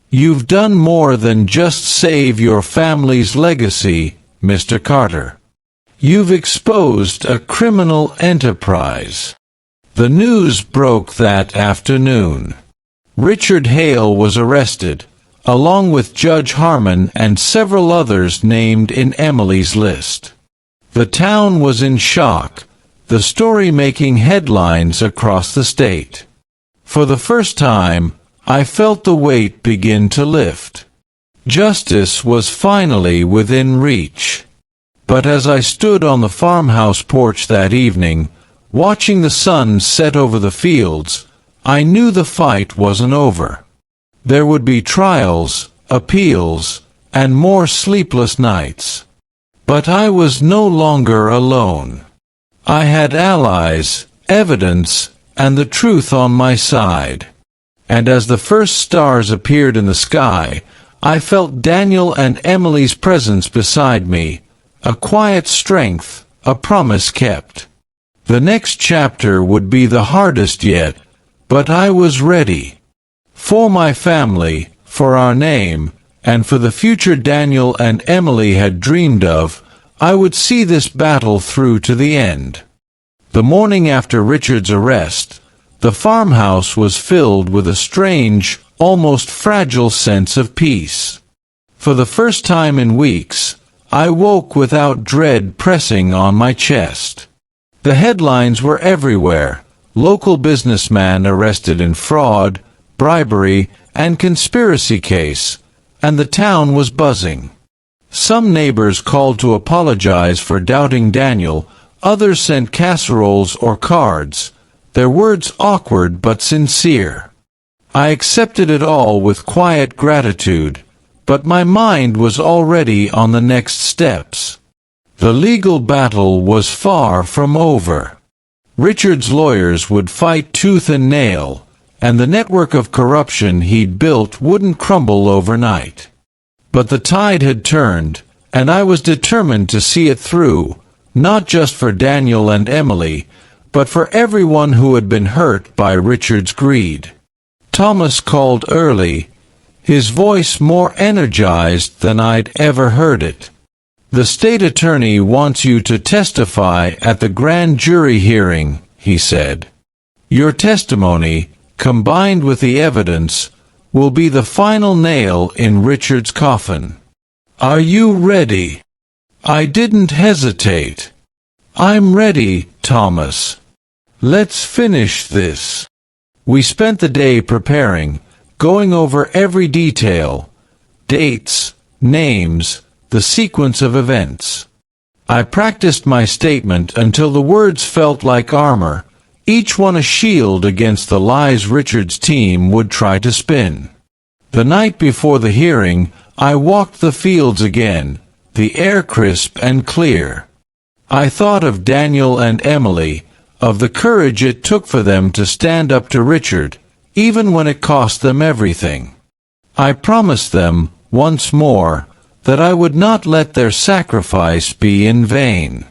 "You've done more than just save your family's legacy, Mr. Carter. You've exposed a criminal enterprise." The news broke that afternoon. Richard Hale was arrested, along with Judge Harmon and several others named in Emily's list. The town was in shock, the story making headlines across the state. For the first time, I felt the weight begin to lift. Justice was finally within reach. But as I stood on the farmhouse porch that evening, watching the sun set over the fields, I knew the fight wasn't over. There would be trials, appeals, and more sleepless nights. But I was no longer alone. I had allies, evidence, and the truth on my side. And as the first stars appeared in the sky, I felt Daniel and Emily's presence beside me, a quiet strength, a promise kept. The next chapter would be the hardest yet, but I was ready. For my family, for our name, and for the future Daniel and Emily had dreamed of, I would see this battle through to the end. The morning after Richard's arrest, the farmhouse was filled with a strange, almost fragile sense of peace. For the first time in weeks, I woke without dread pressing on my chest. The headlines were everywhere: local businessman arrested in fraud, bribery, and conspiracy case, and the town was buzzing. Some neighbors called to apologize for doubting Daniel, others sent casseroles or cards, their words awkward but sincere. I accepted it all with quiet gratitude, but my mind was already on the next steps. The legal battle was far from over. Richard's lawyers would fight tooth and nail, and the network of corruption he'd built wouldn't crumble overnight. But the tide had turned, and I was determined to see it through, not just for Daniel and Emily, but for everyone who had been hurt by Richard's greed. Thomas called early, his voice more energized than I'd ever heard it. "The state attorney wants you to testify at the grand jury hearing," he said. "Your testimony, combined with the evidence, will be the final nail in Richard's coffin. Are you ready?" I didn't hesitate. "I'm ready, Thomas. Let's finish this." We spent the day preparing, going over every detail: dates, names, the sequence of events. I practiced my statement until the words felt like armor, each one a shield against the lies Richard's team would try to spin. The night before the hearing, I walked the fields again, the air crisp and clear. I thought of Daniel and Emily, of the courage it took for them to stand up to Richard, even when it cost them everything. I promised them, once more, that I would not let their sacrifice be in vain.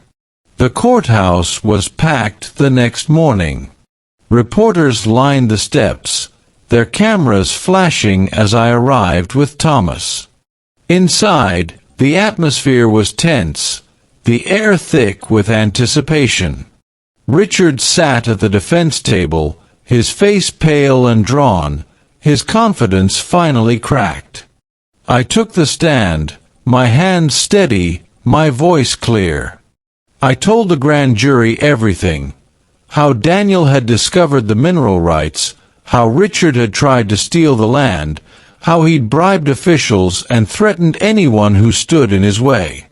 The courthouse was packed the next morning. Reporters lined the steps, their cameras flashing as I arrived with Thomas. Inside, the atmosphere was tense, the air thick with anticipation. Richard sat at the defense table, his face pale and drawn, his confidence finally cracked. I took the stand, my hands steady, my voice clear. I told the grand jury everything: how Daniel had discovered the mineral rights, how Richard had tried to steal the land, how he'd bribed officials and threatened anyone who stood in his way.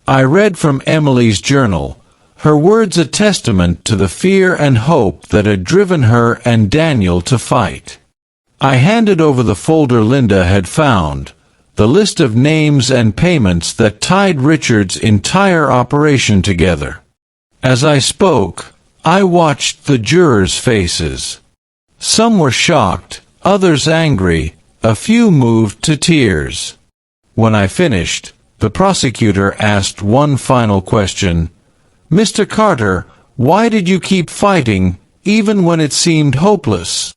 I read from Emily's journal, her words a testament to the fear and hope that had driven her and Daniel to fight. I handed over the folder Linda had found, the list of names and payments that tied Richard's entire operation together. As I spoke, I watched the jurors' faces. Some were shocked, others angry, a few moved to tears. When I finished, the prosecutor asked one final question: "Mr. Carter, why did you keep fighting, even when it seemed hopeless?"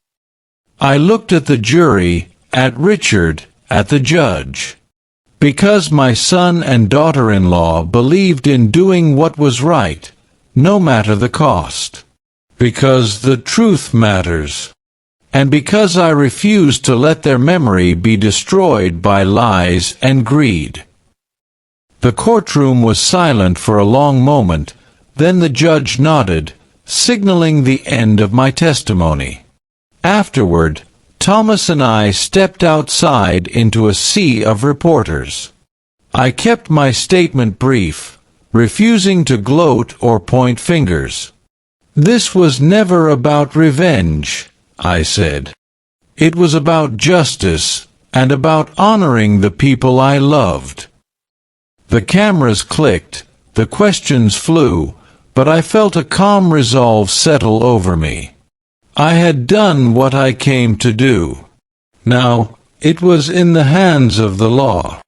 I looked at the jury, at Richard, at the judge. Because my son and daughter-in-law believed in doing what was right, no matter the cost. Because the truth matters. And because I refused to let their memory be destroyed by lies and greed. The courtroom was silent for a long moment, then the judge nodded, signaling the end of my testimony. Afterward, Thomas and I stepped outside into a sea of reporters. I kept my statement brief, refusing to gloat or point fingers. This was never about revenge, I said. It was about justice, and about honoring the people I loved. The cameras clicked, the questions flew, but I felt a calm resolve settle over me. I had done what I came to do. Now, it was in the hands of the law.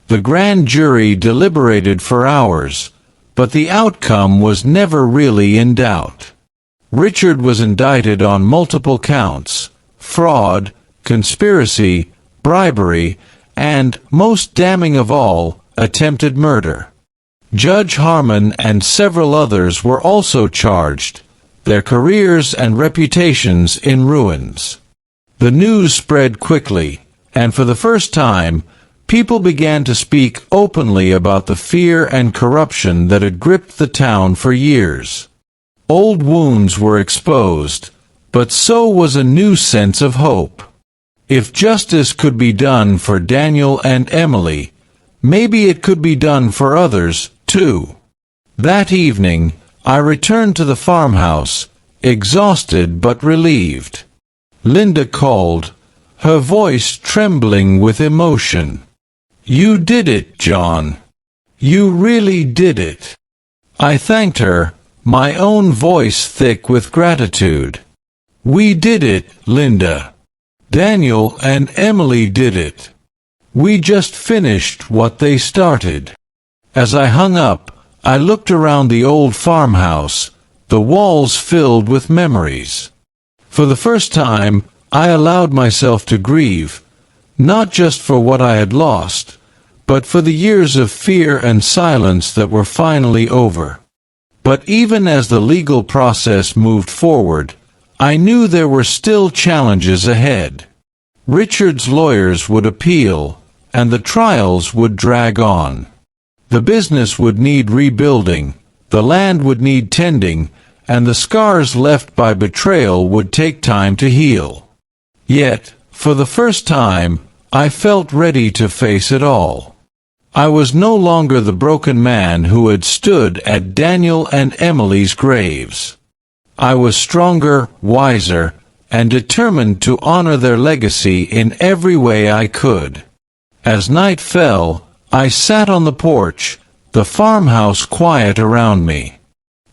The grand jury deliberated for hours, but the outcome was never really in doubt. Richard was indicted on multiple counts: fraud, conspiracy, bribery, and, most damning of all, attempted murder. Judge Harmon and several others were also charged, their careers and reputations in ruins. The news spread quickly, and for the first time, people began to speak openly about the fear and corruption that had gripped the town for years. Old wounds were exposed, but so was a new sense of hope. If justice could be done for Daniel and Emily, maybe it could be done for others, too. That evening, I returned to the farmhouse, exhausted but relieved. Linda called, her voice trembling with emotion. "You did it, John. You really did it." I thanked her, my own voice thick with gratitude. "We did it, Linda. Daniel and Emily did it. We just finished what they started." As I hung up, I looked around the old farmhouse, the walls filled with memories. For the first time, I allowed myself to grieve, not just for what I had lost, but for the years of fear and silence that were finally over. But even as the legal process moved forward, I knew there were still challenges ahead. Richard's lawyers would appeal, and the trials would drag on. The business would need rebuilding, the land would need tending, and the scars left by betrayal would take time to heal. Yet, for the first time, I felt ready to face it all. I was no longer the broken man who had stood at Daniel and Emily's graves. I was stronger, wiser, and determined to honor their legacy in every way I could. As night fell, I sat on the porch, the farmhouse quiet around me.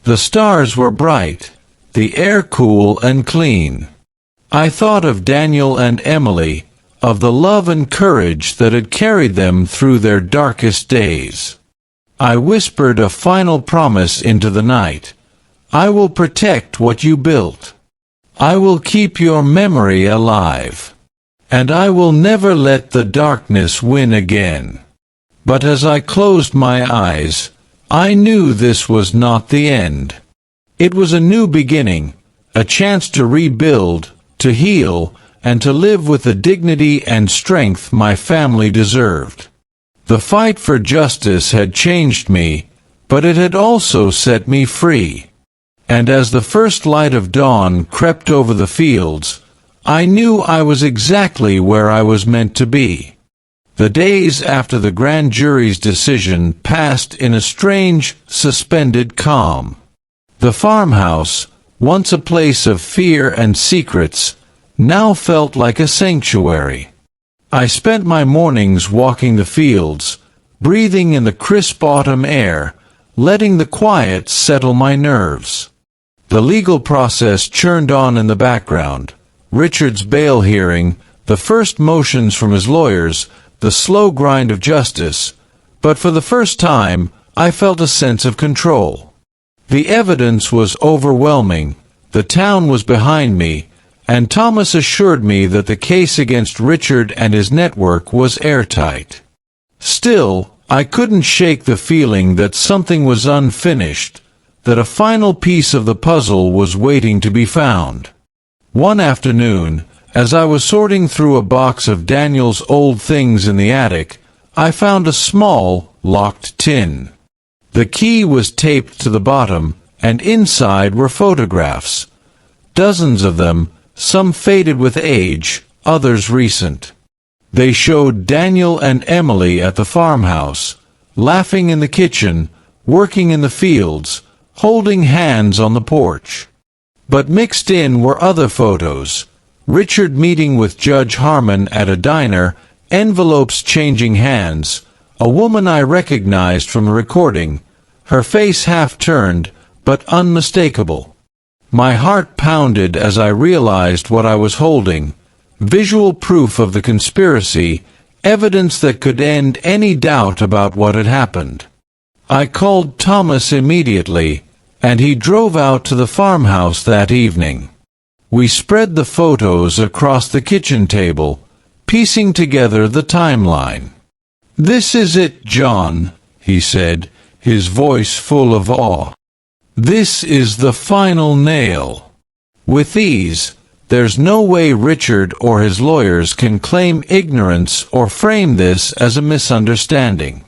The stars were bright, the air cool and clean. I thought of Daniel and Emily, of the love and courage that had carried them through their darkest days. I whispered a final promise into the night. "I will protect what you built. I will keep your memory alive. And I will never let the darkness win again." But as I closed my eyes, I knew this was not the end. It was a new beginning, a chance to rebuild, to heal, and to live with the dignity and strength my family deserved. The fight for justice had changed me, but it had also set me free. And as the first light of dawn crept over the fields, I knew I was exactly where I was meant to be. The days after the grand jury's decision passed in a strange, suspended calm. The farmhouse, once a place of fear and secrets, now felt like a sanctuary. I spent my mornings walking the fields, breathing in the crisp autumn air, letting the quiet settle my nerves. The legal process churned on in the background. Richard's bail hearing, the first motions from his lawyers, the slow grind of justice, but for the first time, I felt a sense of control. The evidence was overwhelming, the town was behind me, and Thomas assured me that the case against Richard and his network was airtight. Still, I couldn't shake the feeling that something was unfinished, that a final piece of the puzzle was waiting to be found. One afternoon, as I was sorting through a box of Daniel's old things in the attic, I found a small, locked tin. The key was taped to the bottom, and inside were photographs. Dozens of them, some faded with age, others recent. They showed Daniel and Emily at the farmhouse, laughing in the kitchen, working in the fields, holding hands on the porch. But mixed in were other photos. Richard meeting with Judge Harmon at a diner, envelopes changing hands, a woman I recognized from the recording, her face half-turned, but unmistakable. My heart pounded as I realized what I was holding. Visual proof of the conspiracy, evidence that could end any doubt about what had happened. I called Thomas immediately, and he drove out to the farmhouse that evening. We spread the photos across the kitchen table, piecing together the timeline. "This is it, John," he said, his voice full of awe. "This is the final nail. With these, there's no way Richard or his lawyers can claim ignorance or frame this as a misunderstanding.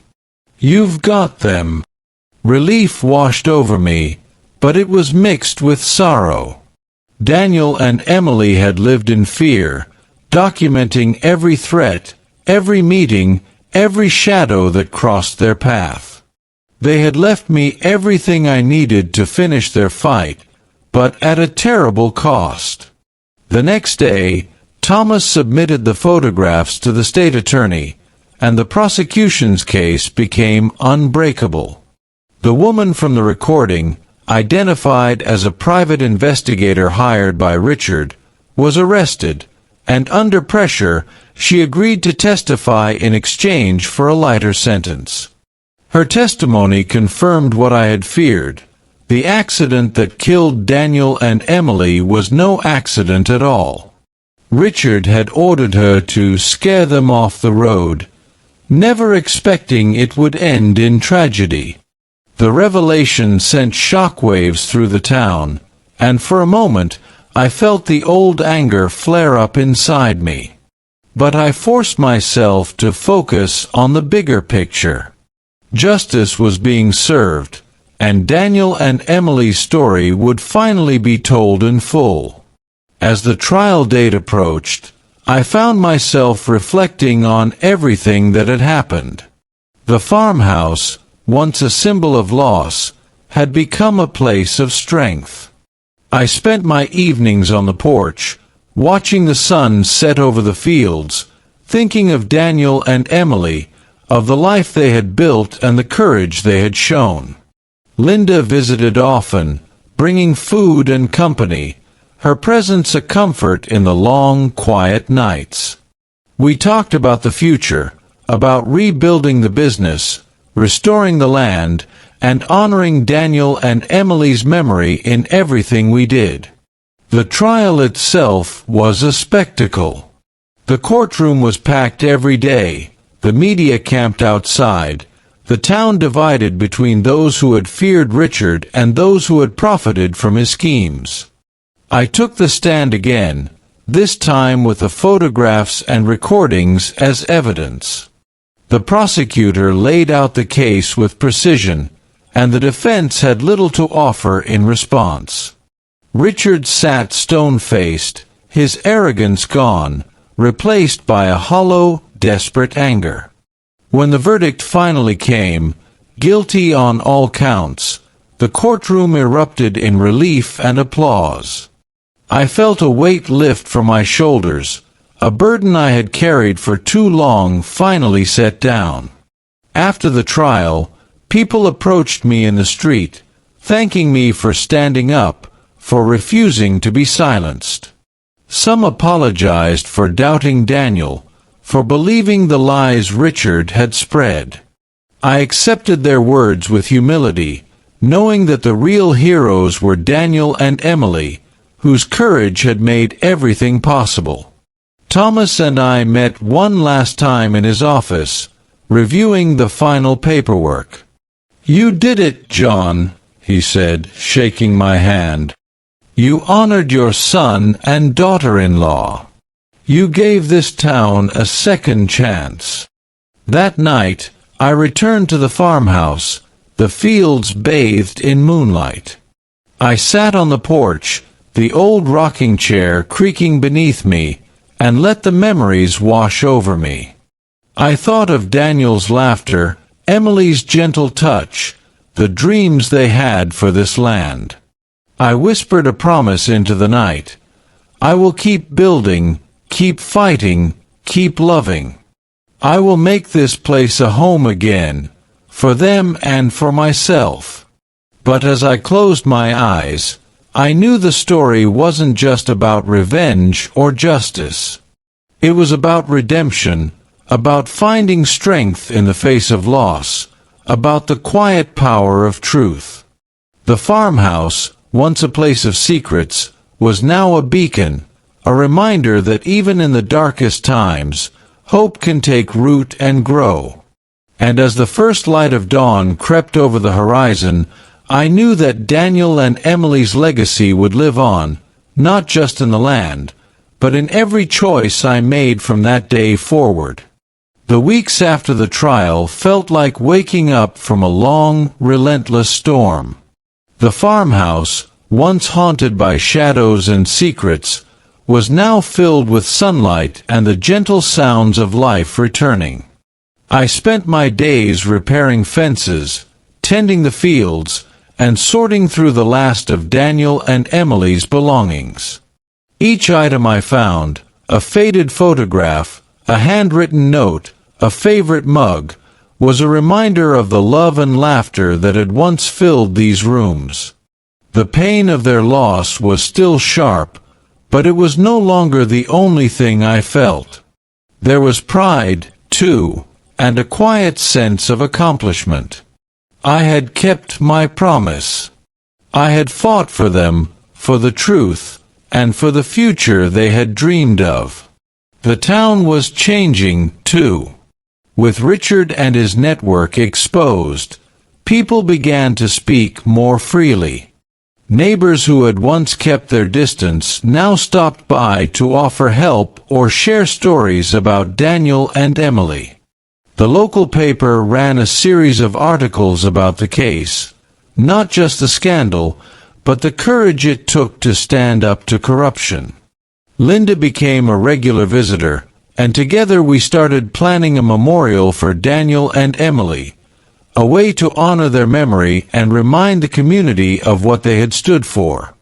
You've got them." Relief washed over me, but it was mixed with sorrow. Daniel and Emily had lived in fear, documenting every threat, every meeting, every shadow that crossed their path. They had left me everything I needed to finish their fight, but at a terrible cost. The next day, Thomas submitted the photographs to the state attorney, and the prosecution's case became unbreakable. The woman from the recording, identified as a private investigator hired by Richard, was arrested, and under pressure, she agreed to testify in exchange for a lighter sentence. Her testimony confirmed what I had feared. The accident that killed Daniel and Emily was no accident at all. Richard had ordered her to scare them off the road, never expecting it would end in tragedy. The revelation sent shockwaves through the town, and for a moment I felt the old anger flare up inside me. But I forced myself to focus on the bigger picture. Justice was being served, and Daniel and Emily's story would finally be told in full. As the trial date approached, I found myself reflecting on everything that had happened. The farmhouse, once a symbol of loss, had become a place of strength. I spent my evenings on the porch, watching the sun set over the fields, thinking of Daniel and Emily, of the life they had built and the courage they had shown. Linda visited often, bringing food and company, her presence a comfort in the long, quiet nights. We talked about the future, about rebuilding the business, restoring the land, and honoring Daniel and Emily's memory in everything we did. The trial itself was a spectacle. The courtroom was packed every day, the media camped outside, the town divided between those who had feared Richard and those who had profited from his schemes. I took the stand again, this time with the photographs and recordings as evidence. The prosecutor laid out the case with precision, and the defense had little to offer in response. Richard sat stone-faced, his arrogance gone, replaced by a hollow, desperate anger. When the verdict finally came, guilty on all counts, the courtroom erupted in relief and applause. I felt a weight lift from my shoulders, a burden I had carried for too long finally set down. After the trial, people approached me in the street, thanking me for standing up, for refusing to be silenced. Some apologized for doubting Daniel, for believing the lies Richard had spread. I accepted their words with humility, knowing that the real heroes were Daniel and Emily, whose courage had made everything possible. Thomas and I met one last time in his office, reviewing the final paperwork. "You did it, John," he said, shaking my hand. "You honored your son and daughter-in-law. You gave this town a second chance." That night, I returned to the farmhouse, the fields bathed in moonlight. I sat on the porch, the old rocking chair creaking beneath me, and let the memories wash over me. I thought of Daniel's laughter, Emily's gentle touch, the dreams they had for this land. I whispered a promise into the night. I will keep building, keep fighting, keep loving. I will make this place a home again, for them and for myself. But as I closed my eyes, I knew the story wasn't just about revenge or justice. It was about redemption, about finding strength in the face of loss, about the quiet power of truth. The farmhouse, once a place of secrets, was now a beacon, a reminder that even in the darkest times, hope can take root and grow. And as the first light of dawn crept over the horizon, I knew that Daniel and Emily's legacy would live on, not just in the land, but in every choice I made from that day forward. The weeks after the trial felt like waking up from a long, relentless storm. The farmhouse, once haunted by shadows and secrets, was now filled with sunlight and the gentle sounds of life returning. I spent my days repairing fences, tending the fields, and sorting through the last of Daniel and Emily's belongings. Each item I found, a faded photograph, a handwritten note, a favorite mug, was a reminder of the love and laughter that had once filled these rooms. The pain of their loss was still sharp, but it was no longer the only thing I felt. There was pride, too, and a quiet sense of accomplishment. I had kept my promise. I had fought for them, for the truth, and for the future they had dreamed of. The town was changing, too. With Richard and his network exposed, people began to speak more freely. Neighbors who had once kept their distance now stopped by to offer help or share stories about Daniel and Emily. The local paper ran a series of articles about the case, not just the scandal, but the courage it took to stand up to corruption. Linda became a regular visitor, and together we started planning a memorial for Daniel and Emily, a way to honor their memory and remind the community of what they had stood for.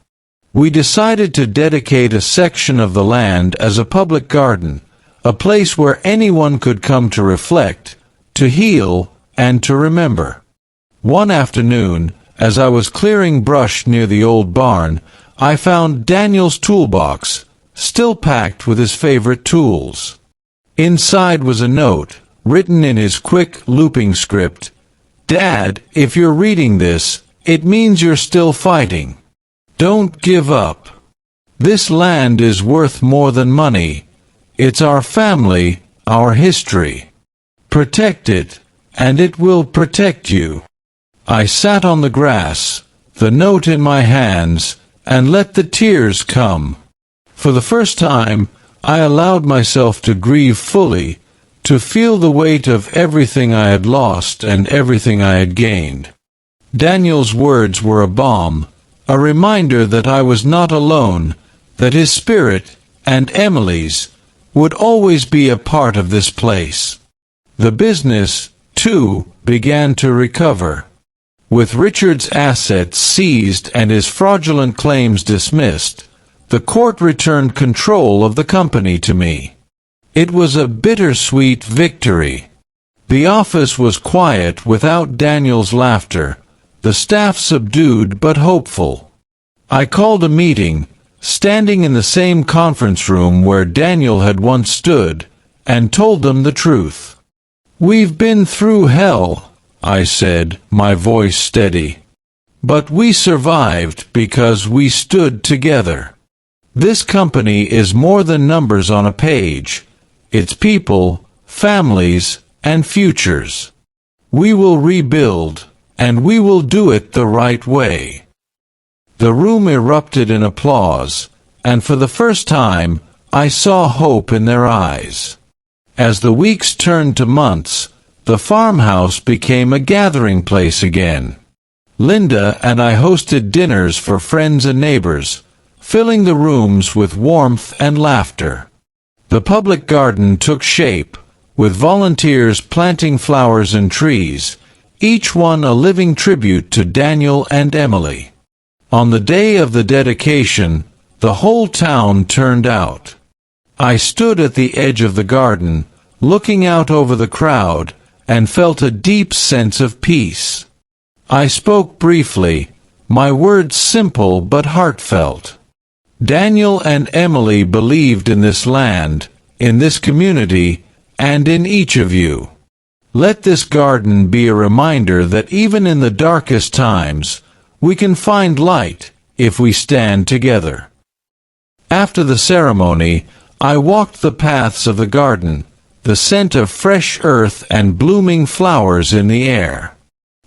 We decided to dedicate a section of the land as a public garden, a place where anyone could come to reflect, to heal, and to remember. One afternoon, as I was clearing brush near the old barn, I found Daniel's toolbox, still packed with his favorite tools. Inside was a note, written in his quick, looping script. "Dad, if you're reading this, it means you're still fighting. Don't give up. This land is worth more than money. It's our family, our history. Protect it, and it will protect you." I sat on the grass, the note in my hands, and let the tears come. For the first time, I allowed myself to grieve fully, to feel the weight of everything I had lost and everything I had gained. Daniel's words were a balm, a reminder that I was not alone, that his spirit, and Emily's, would always be a part of this place. The business, too, began to recover. With Richard's assets seized and his fraudulent claims dismissed, the court returned control of the company to me. It was a bittersweet victory. The office was quiet without Daniel's laughter, the staff subdued but hopeful. I called a meeting, standing in the same conference room where Daniel had once stood, and told them the truth. "We've been through hell," I said, my voice steady. "But we survived because we stood together. This company is more than numbers on a page. It's people, families, and futures. We will rebuild, and we will do it the right way." The room erupted in applause, and for the first time, I saw hope in their eyes. As the weeks turned to months, the farmhouse became a gathering place again. Linda and I hosted dinners for friends and neighbors, filling the rooms with warmth and laughter. The public garden took shape, with volunteers planting flowers and trees, each one a living tribute to Daniel and Emily. On the day of the dedication, the whole town turned out. I stood at the edge of the garden, looking out over the crowd, and felt a deep sense of peace. I spoke briefly, my words simple but heartfelt. Daniel and Emily believed in this land, in this community, and in each of you. Let this garden be a reminder that even in the darkest times, we can find light if we stand together. After the ceremony, I walked the paths of the garden, the scent of fresh earth and blooming flowers in the air.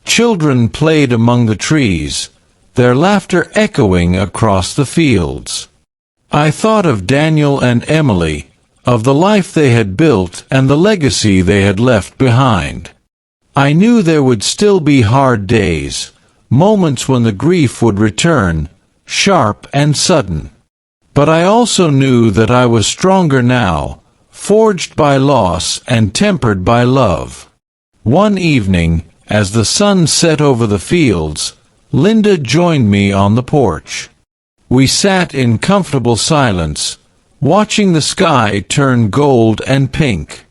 Children played among the trees, their laughter echoing across the fields. I thought of Daniel and Emily, of the life they had built and the legacy they had left behind. I knew there would still be hard days, moments when the grief would return, sharp and sudden. But I also knew that I was stronger now, forged by loss and tempered by love. One evening, as the sun set over the fields, Linda joined me on the porch. We sat in comfortable silence, watching the sky turn gold and pink.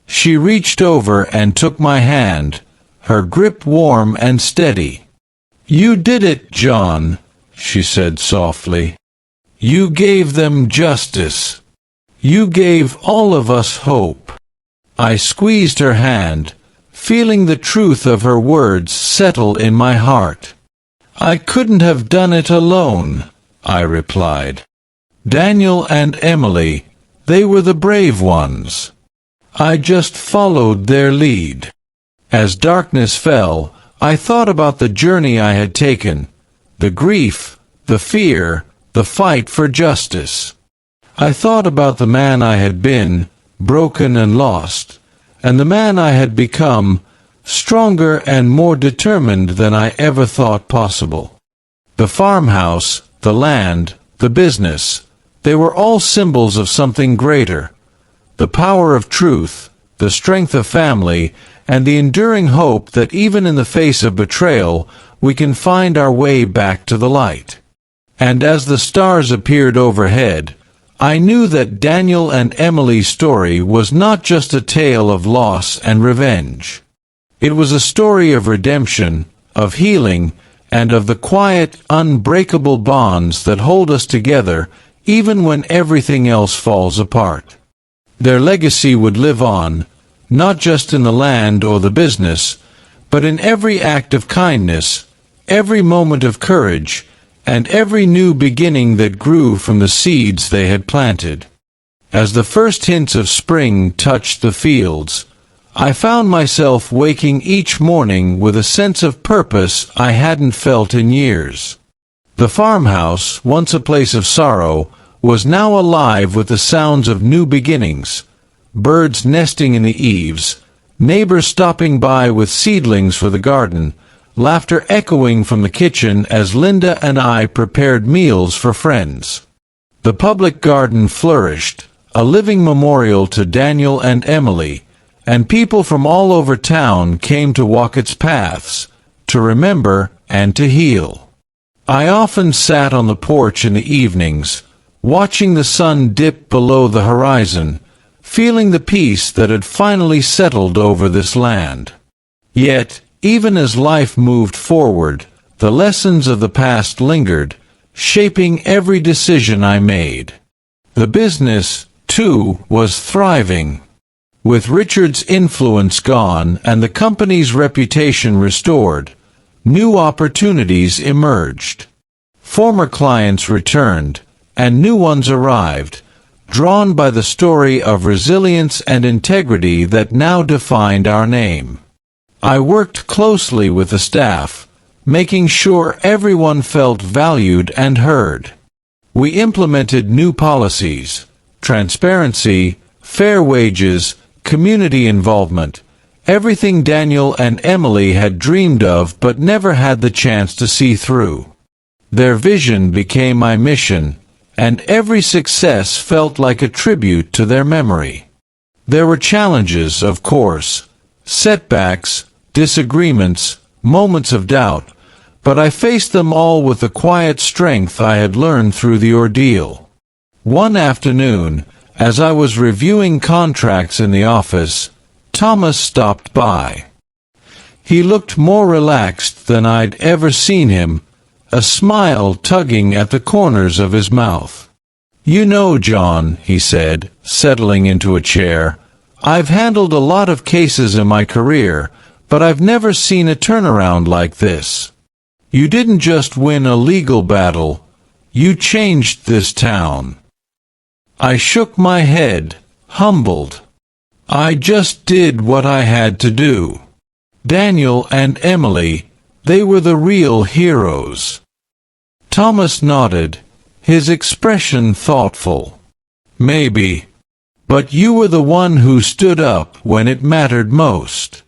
She reached over and took my hand, her grip warm and steady. "You did it, John," she said softly. "You gave them justice. You gave all of us hope." I squeezed her hand, feeling the truth of her words settle in my heart. "I couldn't have done it alone," I replied. "Daniel and Emily, they were the brave ones. I just followed their lead." As darkness fell, I thought about the journey I had taken, the grief, the fear, the fight for justice. I thought about the man I had been, broken and lost, and the man I had become, stronger and more determined than I ever thought possible. The farmhouse, the land, the business, they were all symbols of something greater. The power of truth, the strength of family, and the enduring hope that even in the face of betrayal, we can find our way back to the light. And as the stars appeared overhead, I knew that Daniel and Emily's story was not just a tale of loss and revenge. It was a story of redemption, of healing, and of the quiet, unbreakable bonds that hold us together even when everything else falls apart. Their legacy would live on, not just in the land or the business, but in every act of kindness, every moment of courage, and every new beginning that grew from the seeds they had planted. As the first hints of spring touched the fields, I found myself waking each morning with a sense of purpose I hadn't felt in years. The farmhouse, once a place of sorrow, was now alive with the sounds of new beginnings, birds nesting in the eaves, neighbors stopping by with seedlings for the garden, laughter echoing from the kitchen as Linda and I prepared meals for friends. The public garden flourished, a living memorial to Daniel and Emily, and people from all over town came to walk its paths, to remember and to heal. I often sat on the porch in the evenings, watching the sun dip below the horizon, feeling the peace that had finally settled over this land. Yet, even as life moved forward, the lessons of the past lingered, shaping every decision I made. The business, too, was thriving. With Richard's influence gone and the company's reputation restored, new opportunities emerged. Former clients returned, and new ones arrived, drawn by the story of resilience and integrity that now defined our name. I worked closely with the staff, making sure everyone felt valued and heard. We implemented new policies: transparency, fair wages, community involvement, everything Daniel and Emily had dreamed of but never had the chance to see through. Their vision became my mission, and every success felt like a tribute to their memory. There were challenges, of course, setbacks, disagreements, moments of doubt, but I faced them all with the quiet strength I had learned through the ordeal. One afternoon, as I was reviewing contracts in the office, Thomas stopped by. He looked more relaxed than I'd ever seen him, a smile tugging at the corners of his mouth. "You know, John," he said, settling into a chair, "I've handled a lot of cases in my career, but I've never seen a turnaround like this. You didn't just win a legal battle, you changed this town." I shook my head, humbled. I just did what I had to do. Daniel and Emily, they were the real heroes. Thomas nodded, his expression thoughtful. "Maybe. But you were the one who stood up when it mattered most.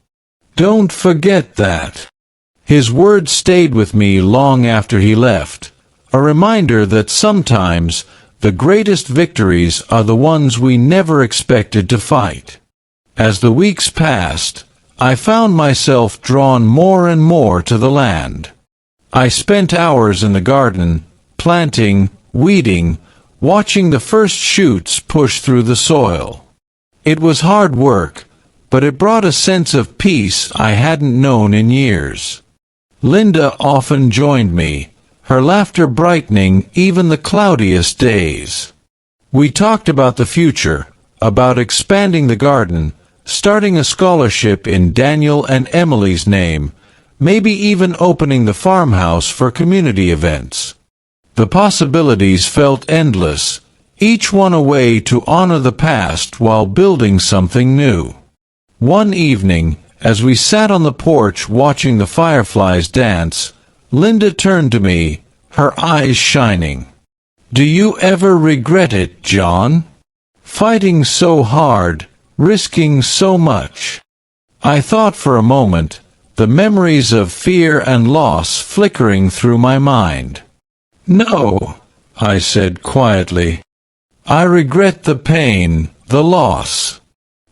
Don't forget that." His words stayed with me long after he left, a reminder that sometimes the greatest victories are the ones we never expected to fight. As the weeks passed, I found myself drawn more and more to the land. I spent hours in the garden, planting, weeding, watching the first shoots push through the soil. It was hard work, but it brought a sense of peace I hadn't known in years. Linda often joined me, her laughter brightening even the cloudiest days. We talked about the future, about expanding the garden, starting a scholarship in Daniel and Emily's name, maybe even opening the farmhouse for community events. The possibilities felt endless, each one a way to honor the past while building something new. One evening, as we sat on the porch watching the fireflies dance, Linda turned to me, her eyes shining. "Do you ever regret it, John? Fighting so hard, risking so much?" I thought for a moment, the memories of fear and loss flickering through my mind. "No," I said quietly. "I regret the pain, the loss.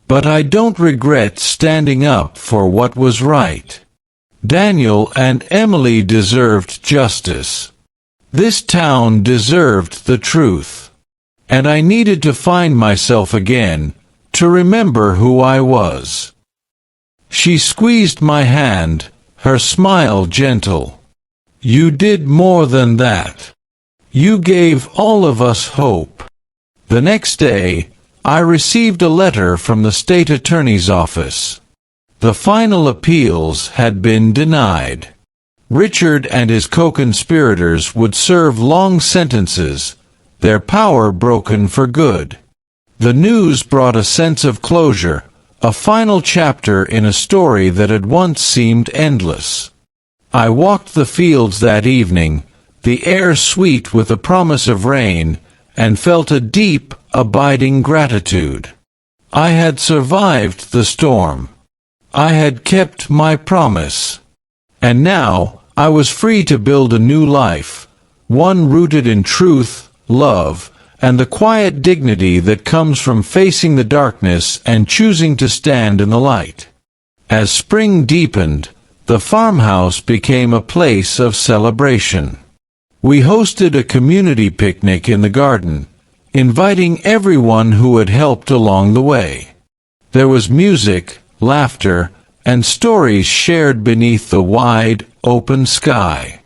But I don't regret standing up for what was right. Daniel and Emily deserved justice. This town deserved the truth. And I needed to find myself again, to remember who I was." She squeezed my hand, her smile gentle. "You did more than that. You gave all of us hope." The next day, I received a letter from the state attorney's office. The final appeals had been denied. Richard and his co-conspirators would serve long sentences, their power broken for good. The news brought a sense of closure, a final chapter in a story that had once seemed endless. I walked the fields that evening, the air sweet with the promise of rain, and felt a deep, abiding gratitude. I had survived the storm. I had kept my promise. And now, I was free to build a new life, one rooted in truth, love, and the quiet dignity that comes from facing the darkness and choosing to stand in the light. As spring deepened, the farmhouse became a place of celebration. We hosted a community picnic in the garden, inviting everyone who had helped along the way. There was music, laughter, and stories shared beneath the wide, open sky.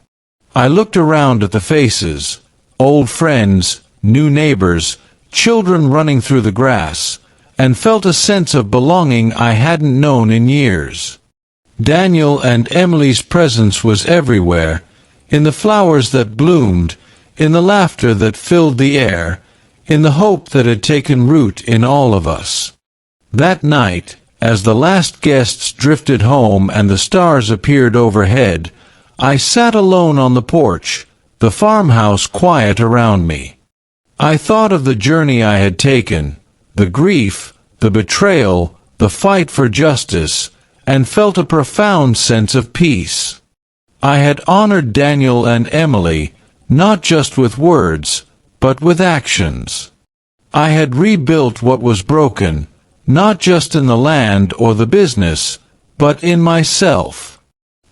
I looked around at the faces, old friends, new neighbors, children running through the grass, and felt a sense of belonging I hadn't known in years. Daniel and Emily's presence was everywhere, in the flowers that bloomed, in the laughter that filled the air, in the hope that had taken root in all of us. That night, as the last guests drifted home and the stars appeared overhead, I sat alone on the porch, the farmhouse quiet around me. I thought of the journey I had taken, the grief, the betrayal, the fight for justice, and felt a profound sense of peace. I had honored Daniel and Emily, not just with words, but with actions. I had rebuilt what was broken, not just in the land or the business, but in myself.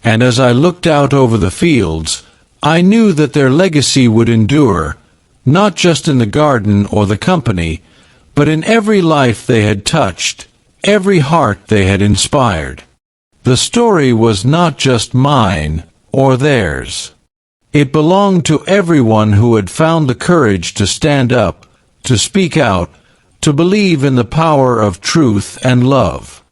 And as I looked out over the fields, I knew that their legacy would endure, not just in the garden or the company, but in every life they had touched, every heart they had inspired. The story was not just mine or theirs. It belonged to everyone who had found the courage to stand up, to speak out, to believe in the power of truth and love.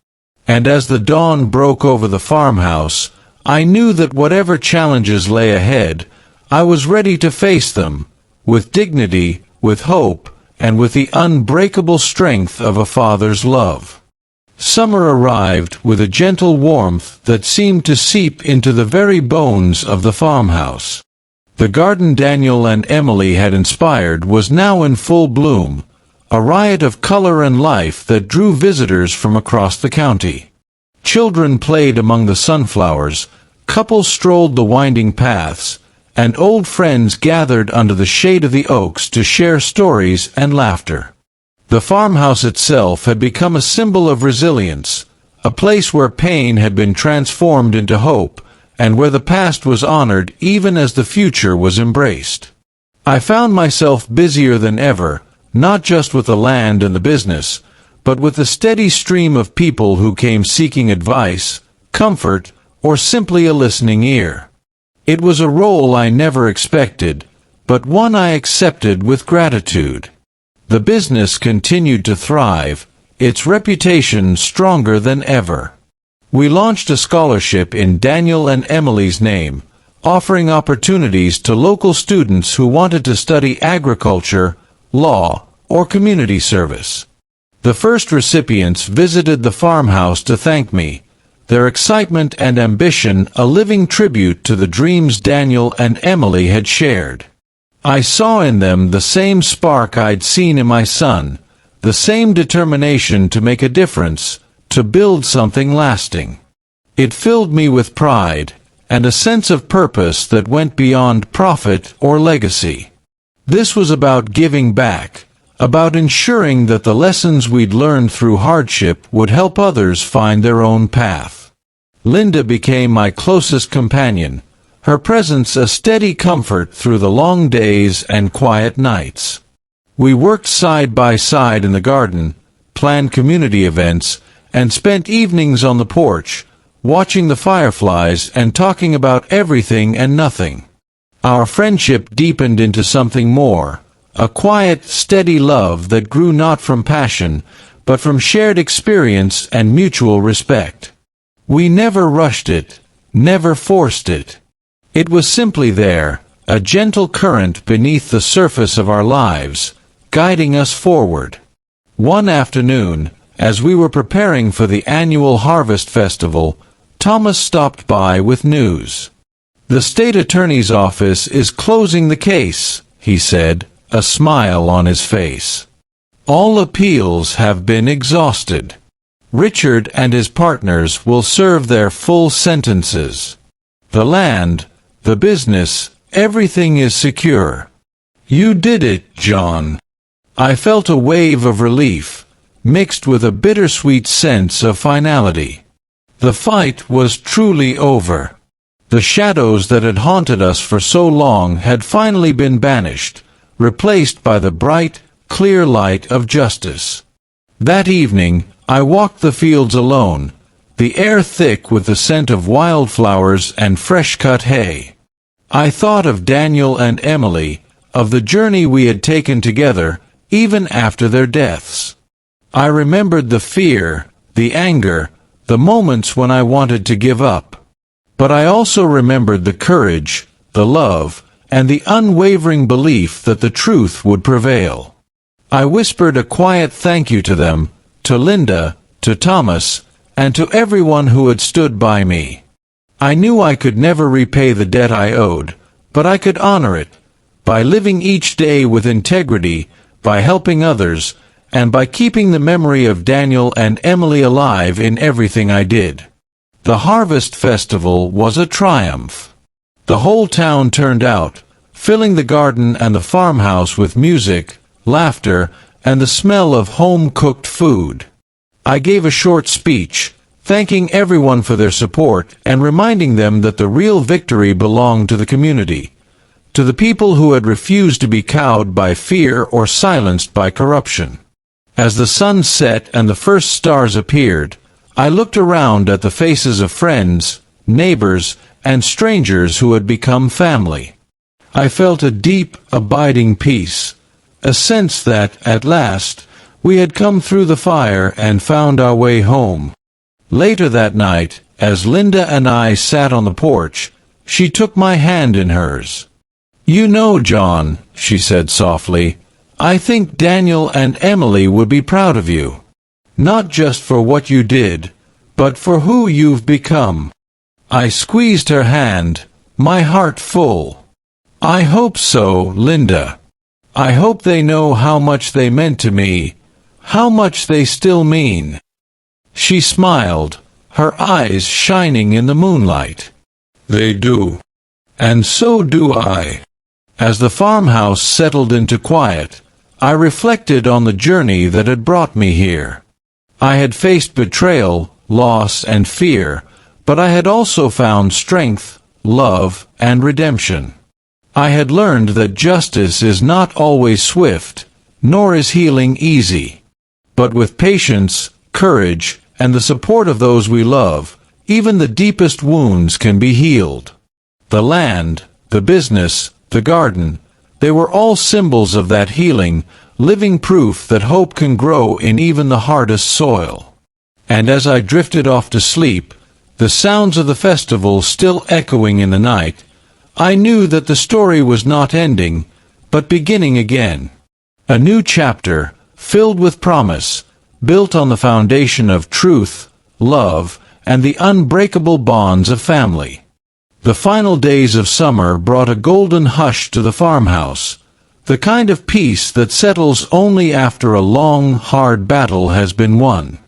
And as the dawn broke over the farmhouse, I knew that whatever challenges lay ahead, I was ready to face them, with dignity, with hope, and with the unbreakable strength of a father's love. Summer arrived with a gentle warmth that seemed to seep into the very bones of the farmhouse. The garden Daniel and Emily had inspired was now in full bloom, a riot of color and life that drew visitors from across the county. Children played among the sunflowers, couples strolled the winding paths, and old friends gathered under the shade of the oaks to share stories and laughter. The farmhouse itself had become a symbol of resilience, a place where pain had been transformed into hope, and where the past was honored even as the future was embraced. I found myself busier than ever, not just with the land and the business, but with the steady stream of people who came seeking advice, comfort, or simply a listening ear. It was a role I never expected, but one I accepted with gratitude. The business continued to thrive, its reputation stronger than ever. We launched a scholarship in Daniel and Emily's name, offering opportunities to local students who wanted to study agriculture, law, or community service. The first recipients visited the farmhouse to thank me, their excitement and ambition a living tribute to the dreams Daniel and Emily had shared. I saw in them the same spark I'd seen in my son, the same determination to make a difference, to build something lasting. It filled me with pride, and a sense of purpose that went beyond profit or legacy. This was about giving back, about ensuring that the lessons we'd learned through hardship would help others find their own path. Linda became my closest companion, her presence a steady comfort through the long days and quiet nights. We worked side by side in the garden, planned community events, and spent evenings on the porch, watching the fireflies and talking about everything and nothing. Our friendship deepened into something more, a quiet, steady love that grew not from passion, but from shared experience and mutual respect. We never rushed it, never forced it. It was simply there, a gentle current beneath the surface of our lives, guiding us forward. One afternoon, as we were preparing for the annual Harvest Festival, Thomas stopped by with news. "The state attorney's office is closing the case," he said, a smile on his face. "All appeals have been exhausted. Richard and his partners will serve their full sentences. The land, the business, everything is secure." "You did it, John." I felt a wave of relief, mixed with a bittersweet sense of finality. The fight was truly over. The shadows that had haunted us for so long had finally been banished, replaced by the bright, clear light of justice. That evening, I walked the fields alone, the air thick with the scent of wildflowers and fresh-cut hay. I thought of Daniel and Emily, of the journey we had taken together, even after their deaths. I remembered the fear, the anger, the moments when I wanted to give up. But I also remembered the courage, the love, and the unwavering belief that the truth would prevail. I whispered a quiet thank you to them, to Linda, to Thomas, and to everyone who had stood by me. I knew I could never repay the debt I owed, but I could honor it, by living each day with integrity, by helping others, and by keeping the memory of Daniel and Emily alive in everything I did. The Harvest Festival was a triumph. The whole town turned out, filling the garden and the farmhouse with music, laughter, and the smell of home-cooked food. I gave a short speech, thanking everyone for their support and reminding them that the real victory belonged to the community, to the people who had refused to be cowed by fear or silenced by corruption. As the sun set and the first stars appeared, I looked around at the faces of friends, neighbors, and strangers who had become family. I felt a deep, abiding peace, a sense that, at last, we had come through the fire and found our way home. Later that night, as Linda and I sat on the porch, she took my hand in hers. "You know, John," she said softly, "I think Daniel and Emily would be proud of you. Not just for what you did, but for who you've become." I squeezed her hand, my heart full. "I hope so, Linda. I hope they know how much they meant to me, how much they still mean." She smiled, her eyes shining in the moonlight. "They do. And so do I." As the farmhouse settled into quiet, I reflected on the journey that had brought me here. I had faced betrayal, loss, and fear, but I had also found strength, love, and redemption. I had learned that justice is not always swift, nor is healing easy. But with patience, courage, and the support of those we love, even the deepest wounds can be healed. The land, the business, the garden, they were all symbols of that healing, living proof that hope can grow in even the hardest soil. And as I drifted off to sleep, the sounds of the festival still echoing in the night, I knew that the story was not ending, but beginning again. A new chapter, filled with promise, built on the foundation of truth, love, and the unbreakable bonds of family. The final days of summer brought a golden hush to the farmhouse, the kind of peace that settles only after a long, hard battle has been won.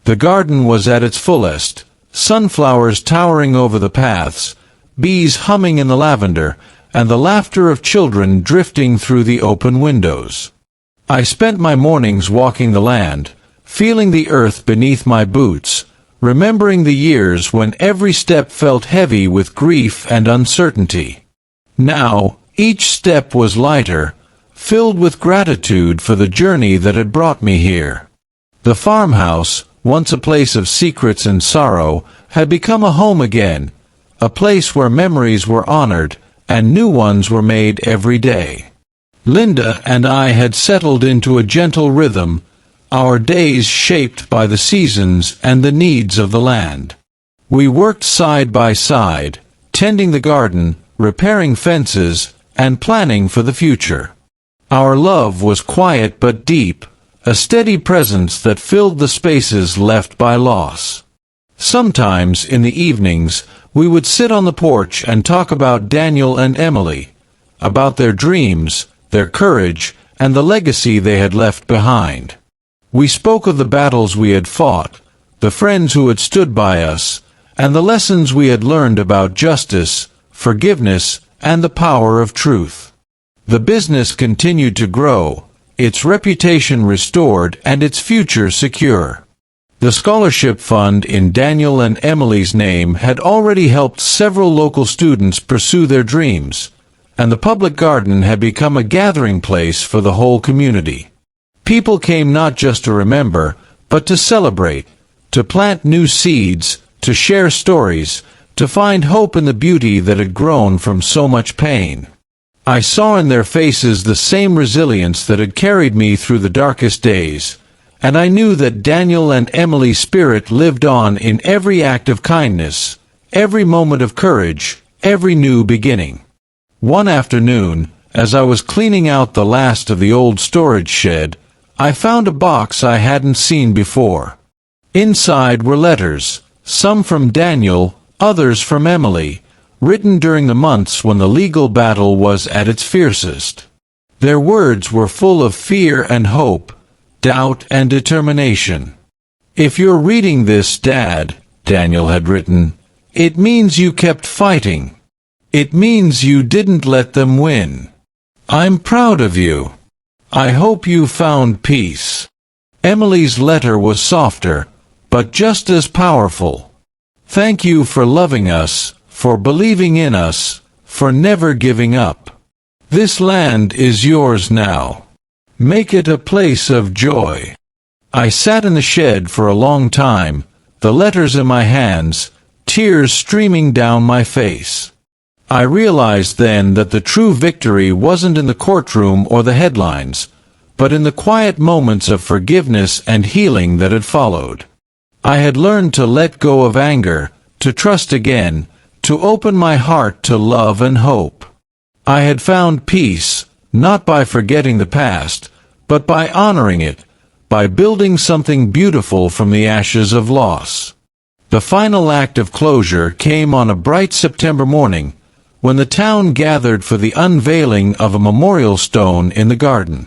The garden was at its fullest, sunflowers towering over the paths, bees humming in the lavender, and the laughter of children drifting through the open windows. I spent my mornings walking the land, feeling the earth beneath my boots, remembering the years when every step felt heavy with grief and uncertainty. Now, each step was lighter, filled with gratitude for the journey that had brought me here. The farmhouse, once a place of secrets and sorrow, had become a home again, a place where memories were honored and new ones were made every day. Linda and I had settled into a gentle rhythm, our days shaped by the seasons and the needs of the land. We worked side by side, tending the garden, repairing fences, and planning for the future. Our love was quiet but deep, a steady presence that filled the spaces left by loss. Sometimes, in the evenings, we would sit on the porch and talk about Daniel and Emily, about their dreams, their courage, and the legacy they had left behind. We spoke of the battles we had fought, the friends who had stood by us, and the lessons we had learned about justice, forgiveness, and the power of truth. The business continued to grow, its reputation restored and its future secure. The scholarship fund in Daniel and Emily's name had already helped several local students pursue their dreams, and the public garden had become a gathering place for the whole community. People came not just to remember, but to celebrate, to plant new seeds, to share stories, to find hope in the beauty that had grown from so much pain. I saw in their faces the same resilience that had carried me through the darkest days, and I knew that Daniel and Emily's spirit lived on in every act of kindness, every moment of courage, every new beginning. One afternoon, as I was cleaning out the last of the old storage shed, I found a box I hadn't seen before. Inside were letters, some from Daniel, others from Emily, written during the months when the legal battle was at its fiercest. Their words were full of fear and hope, doubt and determination. "If you're reading this, Dad," Daniel had written, "it means you kept fighting. It means you didn't let them win. I'm proud of you. I hope you found peace." Emily's letter was softer, but just as powerful. "Thank you for loving us, for believing in us, for never giving up. This land is yours now. Make it a place of joy." I sat in the shed for a long time, the letters in my hands, tears streaming down my face. I realized then that the true victory wasn't in the courtroom or the headlines, but in the quiet moments of forgiveness and healing that had followed. I had learned to let go of anger, to trust again, to open my heart to love and hope. I had found peace, not by forgetting the past, but by honoring it, by building something beautiful from the ashes of loss. The final act of closure came on a bright September morning, when the town gathered for the unveiling of a memorial stone in the garden.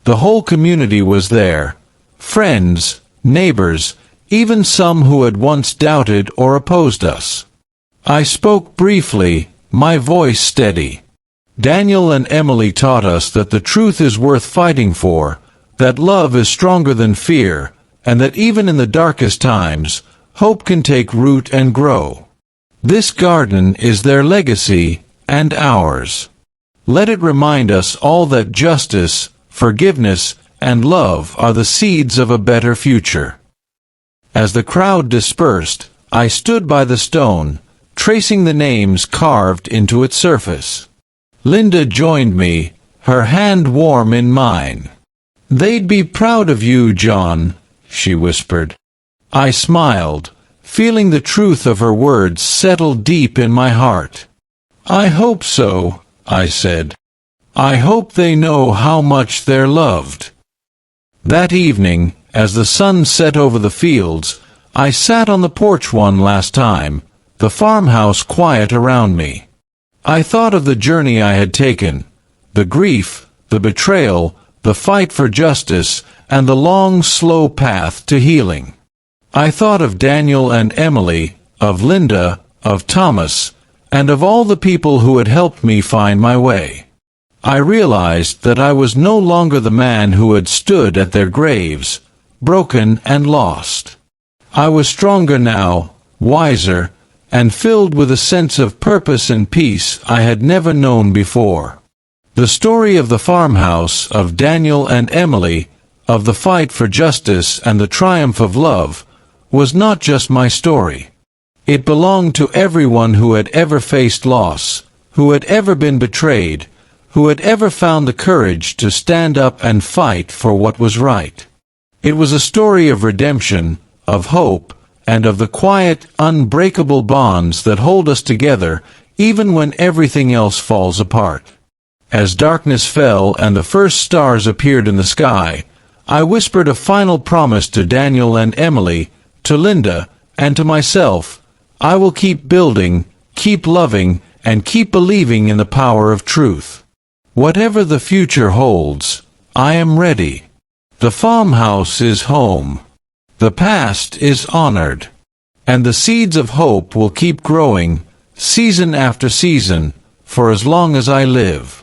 The whole community was there, friends, neighbors, even some who had once doubted or opposed us. I spoke briefly, my voice steady. Daniel and Emily taught us that the truth is worth fighting for, that love is stronger than fear, and that even in the darkest times, hope can take root and grow. This garden is their legacy, and ours. Let it remind us all that justice, forgiveness, and love are the seeds of a better future. As the crowd dispersed, I stood by the stone, tracing the names carved into its surface. Linda joined me, her hand warm in mine. "They'd be proud of you, John," she whispered. I smiled, feeling the truth of her words settle deep in my heart. "I hope so," I said. "I hope they know how much they're loved." That evening, as the sun set over the fields, I sat on the porch one last time, the farmhouse quiet around me. I thought of the journey I had taken, the grief, the betrayal, the fight for justice, and the long, slow path to healing. I thought of Daniel and Emily, of Linda, of Thomas, and of all the people who had helped me find my way. I realized that I was no longer the man who had stood at their graves, broken and lost. I was stronger now, wiser, and filled with a sense of purpose and peace I had never known before. The story of the farmhouse, of Daniel and Emily, of the fight for justice and the triumph of love, was not just my story. It belonged to everyone who had ever faced loss, who had ever been betrayed, who had ever found the courage to stand up and fight for what was right. It was a story of redemption, of hope, and of the quiet, unbreakable bonds that hold us together even when everything else falls apart. As darkness fell and the first stars appeared in the sky, I whispered a final promise to Daniel and Emily, to Linda, and to myself. I will keep building, keep loving, and keep believing in the power of truth. Whatever the future holds, I am ready. The farmhouse is home. The past is honored. And the seeds of hope will keep growing, season after season, for as long as I live.